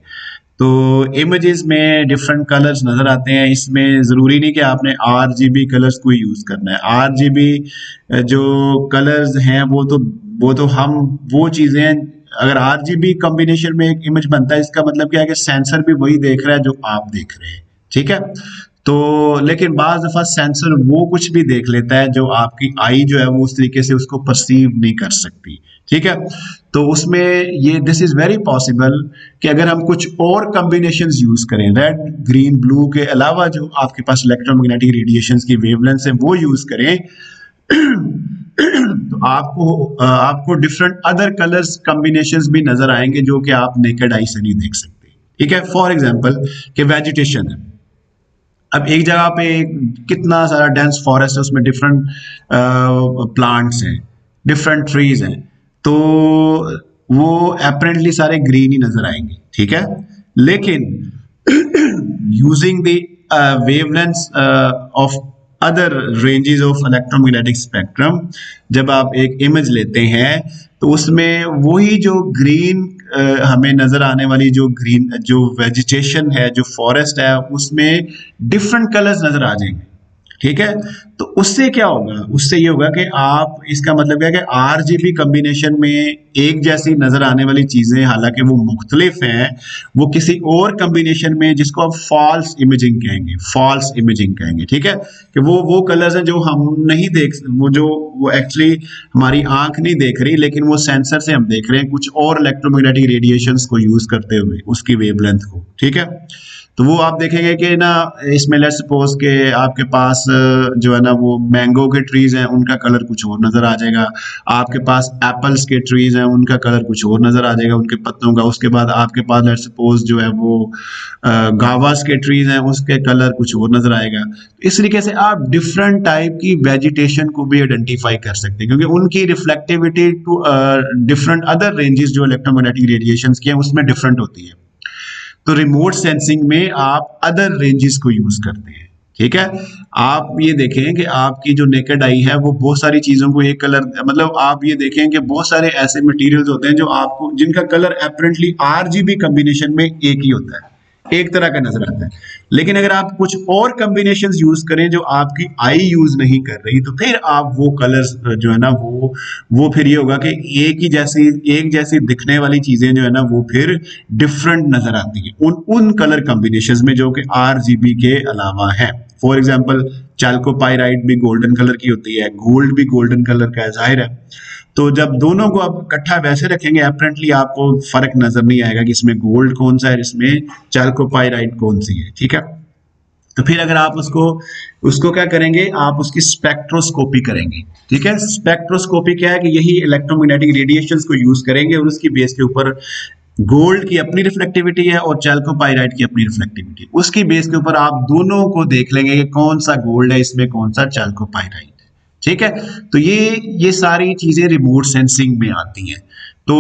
तो इमेजेस में डिफरेंट कलर्स नजर आते हैं, इसमें ज़रूरी नहीं कि आपने RGB कलर्स को यूज़ करना है। RGB जो कलर्स हैं वो तो हम वो चीज़ें, अगर RGB कॉम्बिनेशन में एक इमेज बनता है इसका मतलब क्या है कि सेंसर भी वही देख रहा है जो आप देख रहे हैं, ठीक है। तो लेकिन बाज दफा सेंसर वो कुछ भी देख लेता है जो आपकी आई जो है वो उस तरीके से उसको परसीव नहीं कर सकती, ठीक है। तो उसमें ये दिस इज वेरी पॉसिबल कि अगर हम कुछ और कॉम्बिनेशंस यूज करें, रेड ग्रीन ब्लू के अलावा जो आपके पास इलेक्ट्रोमैग्नेटिक रेडिएशंस की वेवलेंथ है वो यूज करें तो आपको डिफरेंट अदर कलर्स कॉम्बिनेशंस भी नजर आएंगे जो कि आप नेकेड आई से नहीं देख सकते, ठीक है। फॉर एग्जांपल कि वेजिटेशन है, अब एक जगह पे कितना सारा डेंस फॉरेस्ट है, उसमें डिफरेंट प्लांट्स हैं, डिफरेंट ट्रीज हैं। तो वो अपेरेंटली सारे ग्रीन ही नजर आएंगे, ठीक है। लेकिन using the wavelengths of other ranges of electromagnetic spectrum, जब आप एक इमेज लेते हैं तो उसमें वही जो ग्रीन हमें नजर आने वाली जो ग्रीन जो वेजिटेशन है, जो फॉरेस्ट है, उसमें डिफरेंट कलर्स नजर आ जाएंगे, ठीक है। तो उससे क्या होगा, उससे ये होगा कि आप, इसका मतलब क्या है कि आरजीबी कॉम्बिनेशन में एक जैसी नजर आने वाली चीजें, हालांकि वो मुख्तलिफ हैं, वो किसी और कॉम्बिनेशन में, जिसको आप फॉल्स इमेजिंग कहेंगे, फॉल्स इमेजिंग कहेंगे, ठीक है, कि वो कलर्स हैं जो हम नहीं देख, वो एक्चुअली हमारी आंख नहीं देख रही, लेकिन वो सेंसर से हम देख रहे हैं कुछ और इलेक्ट्रोमैग्नेटिक रेडिएशंस को यूज करते हुए उसकी वेवलेंथ को, ठीक है। तो वो आप देखेंगे कि ना, इसमें लेट्स सपोज के आपके पास जो है ना वो मैंगो के ट्रीज हैं, उनका कलर कुछ और नजर आ जाएगा। आपके पास एप्पल्स के ट्रीज हैं, उनका कलर कुछ और नजर आ जाएगा उनके पत्तों का। उसके बाद आपके पास लेट्स सपोज जो है वो गावास के ट्रीज हैं, उसके कलर कुछ और नजर आएगा। तो इस तरीके से आप डिफरेंट टाइप की वेजिटेशन को भी आइडेंटिफाई कर सकते हैं, क्योंकि उनकी reflectivity to different other ranges जो इलेक्ट्रोमैग्नेटिक रेडिएशंस की हैं उसमें डिफरेंट होती है। तो रिमोट सेंसिंग में आप अदर रेंजेस को यूज करते हैं, ठीक है। आप ये देखें कि आपकी जो नेकेड आई है वो बहुत सारी चीजों को एक कलर, मतलब आप ये देखें कि बहुत सारे ऐसे मटेरियल्स होते हैं जो आपको, जिनका कलर अपेरेंटली आरजीबी कॉम्बिनेशन में एक ही होता है, एक तरह का नजर आता है। लेकिन अगर आप कुछ और कॉम्बिनेशंस यूज करें जो आपकी आई यूज नहीं कर रही, तो फिर आप वो कलर्स जो है ना वो फिर ये होगा कि एक जैसी दिखने वाली चीजें जो है ना वो फिर डिफरेंट नजर आती है उन कलर कॉम्बिनेशंस में जो कि आरजीबी के अलावा है। फॉर एग्जाम्पल चैल्कोपाइराइट भी गोल्डन कलर की होती है, गोल्ड भी गोल्डन कलर का है, जाहिर है। तो जब दोनों को आप इकट्ठा वैसे रखेंगे, अपेरेंटली आपको फर्क नजर नहीं आएगा कि इसमें गोल्ड कौन सा है, इसमें चैल्कोपाइराइट कौन सी है, ठीक है। तो फिर अगर आप उसको उसको क्या करेंगे, आप उसकी स्पेक्ट्रोस्कोपी करेंगे, ठीक है। स्पेक्ट्रोस्कोपी क्या है कि यही इलेक्ट्रोमैग्नेटिक रेडिएशंस को यूज करेंगे और उसकी बेस के ऊपर गोल्ड की अपनी रिफ्लेक्टिविटी है और चैल्कोपाइराइट की अपनी रिफ्लेक्टिविटी, उसकी बेस के ऊपर आप दोनों को देख लेंगे कि कौन सा गोल्ड है इसमें, कौन सा चैल्कोपाइराइट, ठीक है। तो ये सारी चीजें रिमोट सेंसिंग में आती हैं। तो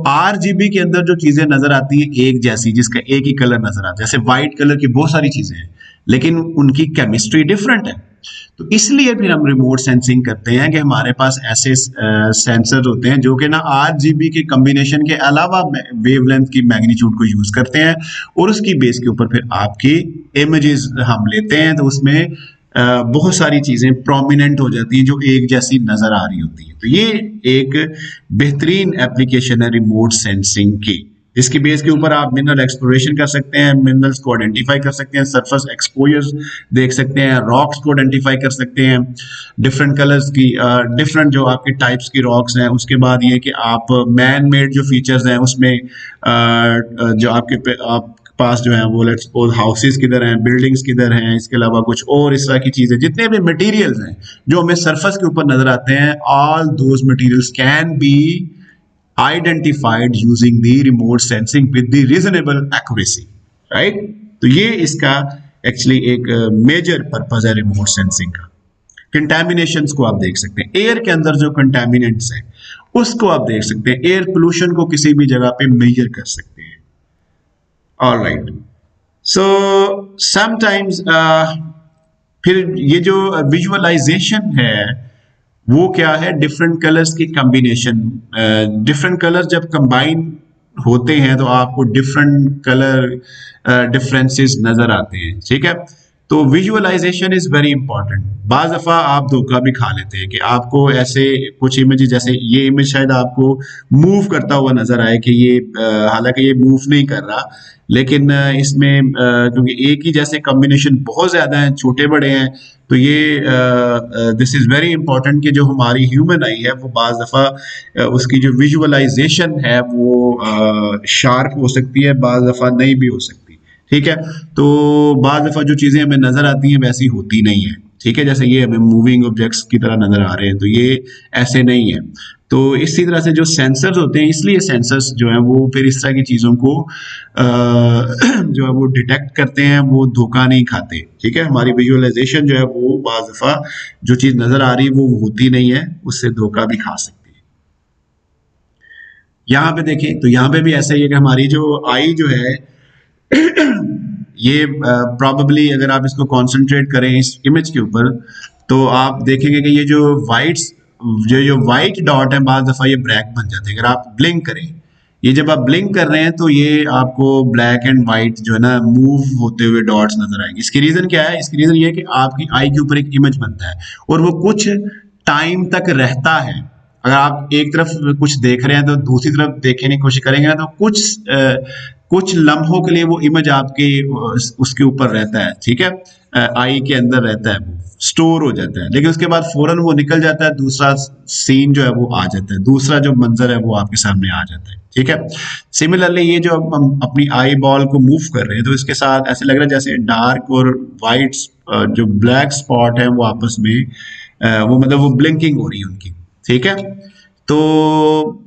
आरजीबी के अंदर जो चीजें नजर आती हैं एक जैसी, जिसका एक ही कलर नजर आता है, जैसे व्हाइट कलर की बहुत सारी चीजें हैं लेकिन उनकी केमिस्ट्री डिफरेंट है। तो इसलिए फिर हम रिमोट सेंसिंग करते हैं कि हमारे पास ऐसे सेंसर होते हैं जो कि ना आरजीबी के कॉम्बिनेशन के अलावा वेवलेंथ की मैग्नीट्यूड को यूज करते हैं और उसकी बेस के ऊपर फिर आपकी इमेजेस हम लेते हैं, तो उसमें बहुत सारी चीजें प्रोमिनेंट हो जाती हैं जो एक जैसी नजर आ रही होती है। तो ये एक बेहतरीन एप्लीकेशन है रिमोट सेंसिंग की, जिसकी बेस के ऊपर आप मिनरल एक्सप्लोरेशन कर सकते हैं, मिनरल्स को आइडेंटिफाई कर सकते हैं, सरफेस एक्सपोजर्स देख सकते हैं, रॉक्स को आइडेंटिफाई कर सकते हैं, डिफरेंट कलर्स की डिफरेंट जो आपके टाइप्स की रॉक्स हैं। उसके बाद ये कि आप मैन मेड जो फीचर्स हैं उसमें जो आप पास जो है वो लेट्स सपोज हाउसेस किधर हैं, बिल्डिंग्स किधर हैं, इसके अलावा कुछ और इस तरह की चीजें, जितने भी मटेरियल्स हैं जो हमें सरफेस के ऊपर नजर आते हैं, all those materials can be identified using the remote sensing with the reasonable accuracy, right. तो ये इसका एक्चुअली एक मेजर पर्पज है रिमोट सेंसिंग का। कंटेमिनेशंस को आप देख सकते हैं, एयर के अंदर जो कंटेमिनेंट्स हैं उसको आप देख सकते हैं, एयर पोल्यूशन को किसी भी जगह पे मेजर कर सकते हैं। All right. So sometimes फिर ये जो विजुअलाइजेशन है वो क्या है, डिफरेंट कलर्स की कॉम्बिनेशन, डिफरेंट कलर जब कंबाइन होते हैं तो आपको डिफरेंट कलर डिफरेंसेस नजर आते हैं, ठीक है। तो विजुअलाइजेशन इज वेरी इंपॉर्टेंट। बाज दफा आप धोखा भी खा लेते हैं कि आपको ऐसे कुछ इमेज, जैसे ये इमेज शायद आपको मूव करता हुआ नजर आए कि ये हालांकि ये मूव नहीं कर रहा, लेकिन इसमें क्योंकि एक ही जैसे कॉम्बिनेशन बहुत ज्यादा है, छोटे बड़े हैं, तो ये दिस इज वेरी इंपॉर्टेंट कि जो हमारी ह्यूमन आई है वो बाज दफा उसकी जो विजुअलाइजेशन है वो शार्प हो सकती है, बाज दफा नहीं भी हो सकती, ठीक है। तो बाज दफा जो चीजें हमें नजर आती हैं वैसी होती नहीं है, ठीक है। जैसे ये हमें मूविंग ऑब्जेक्ट्स की तरह नजर आ रहे हैं, तो ये ऐसे नहीं है। तो इसी तरह से जो सेंसर्स होते हैं, इसलिए सेंसर्स जो है वो फिर इस तरह की चीजों को जो है वो डिटेक्ट करते हैं, वो धोखा नहीं खाते, ठीक है। हमारी विजुअलाइजेशन जो है वो बाज दफा जो चीज नजर आ रही है वो होती नहीं है, उससे धोखा भी खा सकते हैं। यहाँ पे देखें तो यहाँ पे भी ऐसा ही है कि हमारी जो आई जो है ये प्रॉबेबली अगर आप इसको कंसंट्रेट करें इस इमेज के ऊपर तो आप देखेंगे कि ये जो वाइट्स जो वाइट डॉट है बाज़ दफ़ा ये ब्लैक बन जाते हैं अगर आप ब्लिंक करें। ये जब आप ब्लिंक कर रहे हैं तो ये आपको ब्लैक एंड वाइट जो है ना मूव होते हुए डॉट्स नजर आएंगे। इसकी रीजन क्या है? इसकी रीजन ये है कि आपकी आई के ऊपर एक इमेज बनता है और वो कुछ टाइम तक रहता है। अगर आप एक तरफ कुछ देख रहे हैं तो दूसरी तरफ देखने की कोशिश करेंगे ना तो कुछ लम्हों के लिए वो इमेज आपके उसके ऊपर रहता है, ठीक है, आई के अंदर रहता है, वो स्टोर हो जाता है, लेकिन उसके बाद फौरन वो निकल जाता है, दूसरा सीन जो है वो आ जाता है, दूसरा जो मंजर है वो आपके सामने आ जाता है, ठीक है। सिमिलरली ये जो हम अपनी आई बॉल को मूव कर रहे हैं तो इसके साथ ऐसे लग रहा है जैसे डार्क और वाइट जो ब्लैक स्पॉट है वो आपस में वो मतलब वो ब्लिंकिंग हो रही है उनकी, ठीक है। तो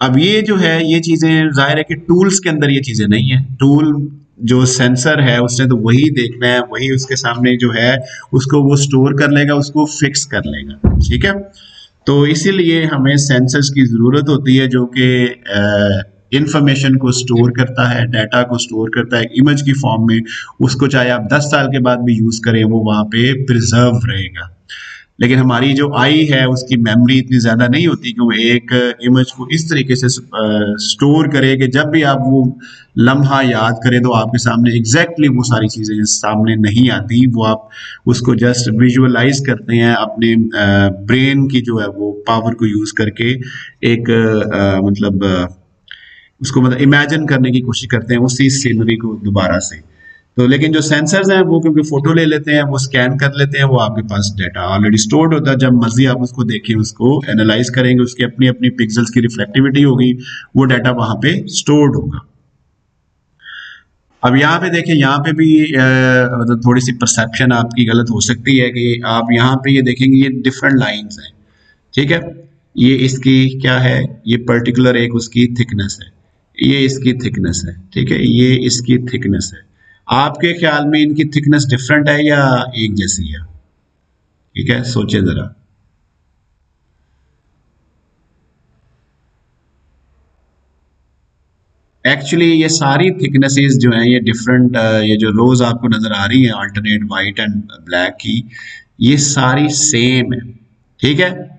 अब ये जो है ये चीजें जाहिर है कि टूल्स के अंदर ये चीजें नहीं है। टूल जो सेंसर है उसने तो वही देखना है, वही उसके सामने जो है उसको वो स्टोर कर लेगा, उसको फिक्स कर लेगा, ठीक है। तो इसीलिए हमें सेंसर्स की ज़रूरत होती है जो कि इंफॉर्मेशन को स्टोर करता है, डाटा को स्टोर करता है इमेज की फॉर्म में। उसको चाहे आप 10 साल के बाद भी यूज़ करें वो वहाँ पे प्रिजर्व रहेगा। लेकिन हमारी जो आई है उसकी मेमोरी इतनी ज़्यादा नहीं होती कि वो एक इमेज को इस तरीके से स्टोर करे कि जब भी आप वो लम्हा याद करें तो आपके सामने एग्जैक्टली वो सारी चीज़ें सामने नहीं आती। वो आप उसको जस्ट विजुअलाइज करते हैं अपने ब्रेन की जो है वो पावर को यूज़ करके एक मतलब उसको मतलब इमेजिन करने की कोशिश करते हैं उसी सीनरी को दोबारा से। तो लेकिन जो सेंसर्स हैं वो क्योंकि फोटो ले लेते हैं, वो स्कैन कर लेते हैं, वो आपके पास डाटा ऑलरेडी स्टोर्ड होता है। जब मर्जी आप उसको देखें, उसको एनालाइज करेंगे, उसकी अपनी अपनी पिक्सल्स की रिफ्लेक्टिविटी होगी, वो डाटा वहां पे स्टोर्ड होगा। अब यहाँ पे देखें, यहाँ पे भी मतलब थोड़ी सी परसेप्शन आपकी गलत हो सकती है कि आप यहाँ पे ये देखेंगे ये डिफरेंट लाइंस हैं, ठीक है। ये इसकी क्या है, ये पर्टिकुलर एक उसकी थिकनेस है, ये इसकी थिकनेस है, ठीक है, ये इसकी थिकनेस है। आपके ख्याल में इनकी थिकनेस डिफरेंट है या एक जैसी है? ठीक है, सोचे जरा। एक्चुअली ये सारी थिकनेसेस जो हैं ये डिफरेंट, ये जो रोज आपको नजर आ रही है अल्टरनेट वाइट एंड ब्लैक की, ये सारी सेम है, ठीक है।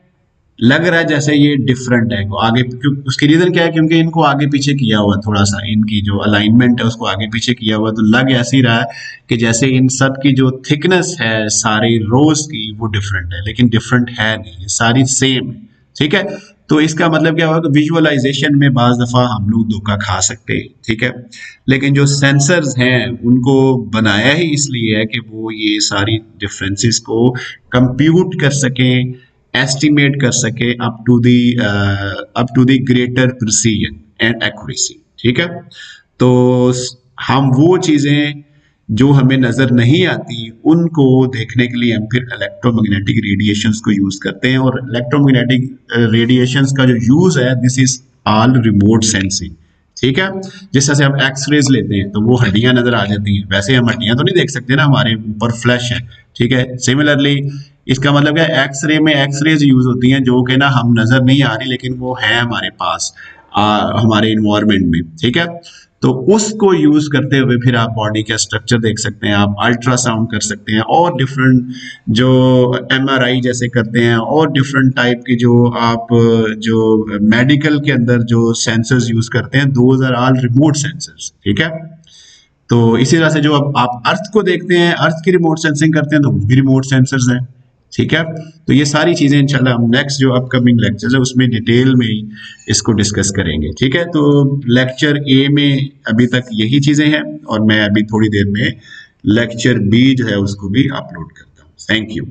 लग रहा है जैसे ये डिफरेंट है आगे, उसकी रीजन क्या है, क्योंकि इनको आगे पीछे किया हुआ, थोड़ा सा इनकी जो अलाइनमेंट है उसको आगे पीछे किया हुआ, तो लग ऐसे ही रहा है कि जैसे इन सब की जो थिकनेस है सारी रोज की वो डिफरेंट है, लेकिन डिफरेंट है नहीं, ये सारी सेम है, ठीक है। तो इसका मतलब क्या हुआ कि विजुअलाइजेशन में बाज दफा हम लोग धोखा खा सकते हैं, ठीक है। लेकिन जो सेंसर्स हैं उनको बनाया ही इसलिए है कि वो ये सारी डिफरेंसेस को कंप्यूट कर सकें, एस्टिमेट कर सके up to the greater precision and accuracy, ठीक है। तो हम वो चीजें जो हमें नजर नहीं आती उनको देखने के लिए हम फिर इलेक्ट्रोमैग्नेटिक रेडिएशंस को यूज करते हैं, और इलेक्ट्रोमैग्नेटिक रेडिएशंस का जो यूज है this is all remote sensing, ठीक है। जिस तरह से हम एक्सरेज लेते हैं तो वो हड्डियां नजर आ जाती हैं, वैसे हम हड्डियां तो नहीं देख सकते ना, हमारे ऊपर फ्लैश है, ठीक है। सिमिलरली इसका मतलब क्या, एक्सरे में एक्सरेज यूज होती हैं जो कि ना हम नजर नहीं आ रही लेकिन वो है हमारे पास हमारे इन्वायरमेंट में, ठीक है। तो उसको यूज करते हुए फिर आप बॉडी का स्ट्रक्चर देख सकते हैं, आप अल्ट्रासाउंड कर सकते हैं, और डिफरेंट जो एमआरआई जैसे करते हैं, और डिफरेंट टाइप की जो आप जो मेडिकल के अंदर जो सेंसर्स यूज करते हैं, those are all remote sensors, ठीक है। तो इसी तरह से जो अब आप अर्थ को देखते हैं, अर्थ की रिमोट सेंसिंग करते हैं तो वो भी रिमोट सेंसर्स हैं, ठीक है। तो ये सारी चीजें इंशाल्लाह हम नेक्स्ट जो अपकमिंग लेक्चर्स है उसमें डिटेल में ही इसको डिस्कस करेंगे, ठीक है। तो लेक्चर ए में अभी तक यही चीजें हैं, और मैं अभी थोड़ी देर में लेक्चर बी जो है उसको भी अपलोड करता हूँ। Thank you.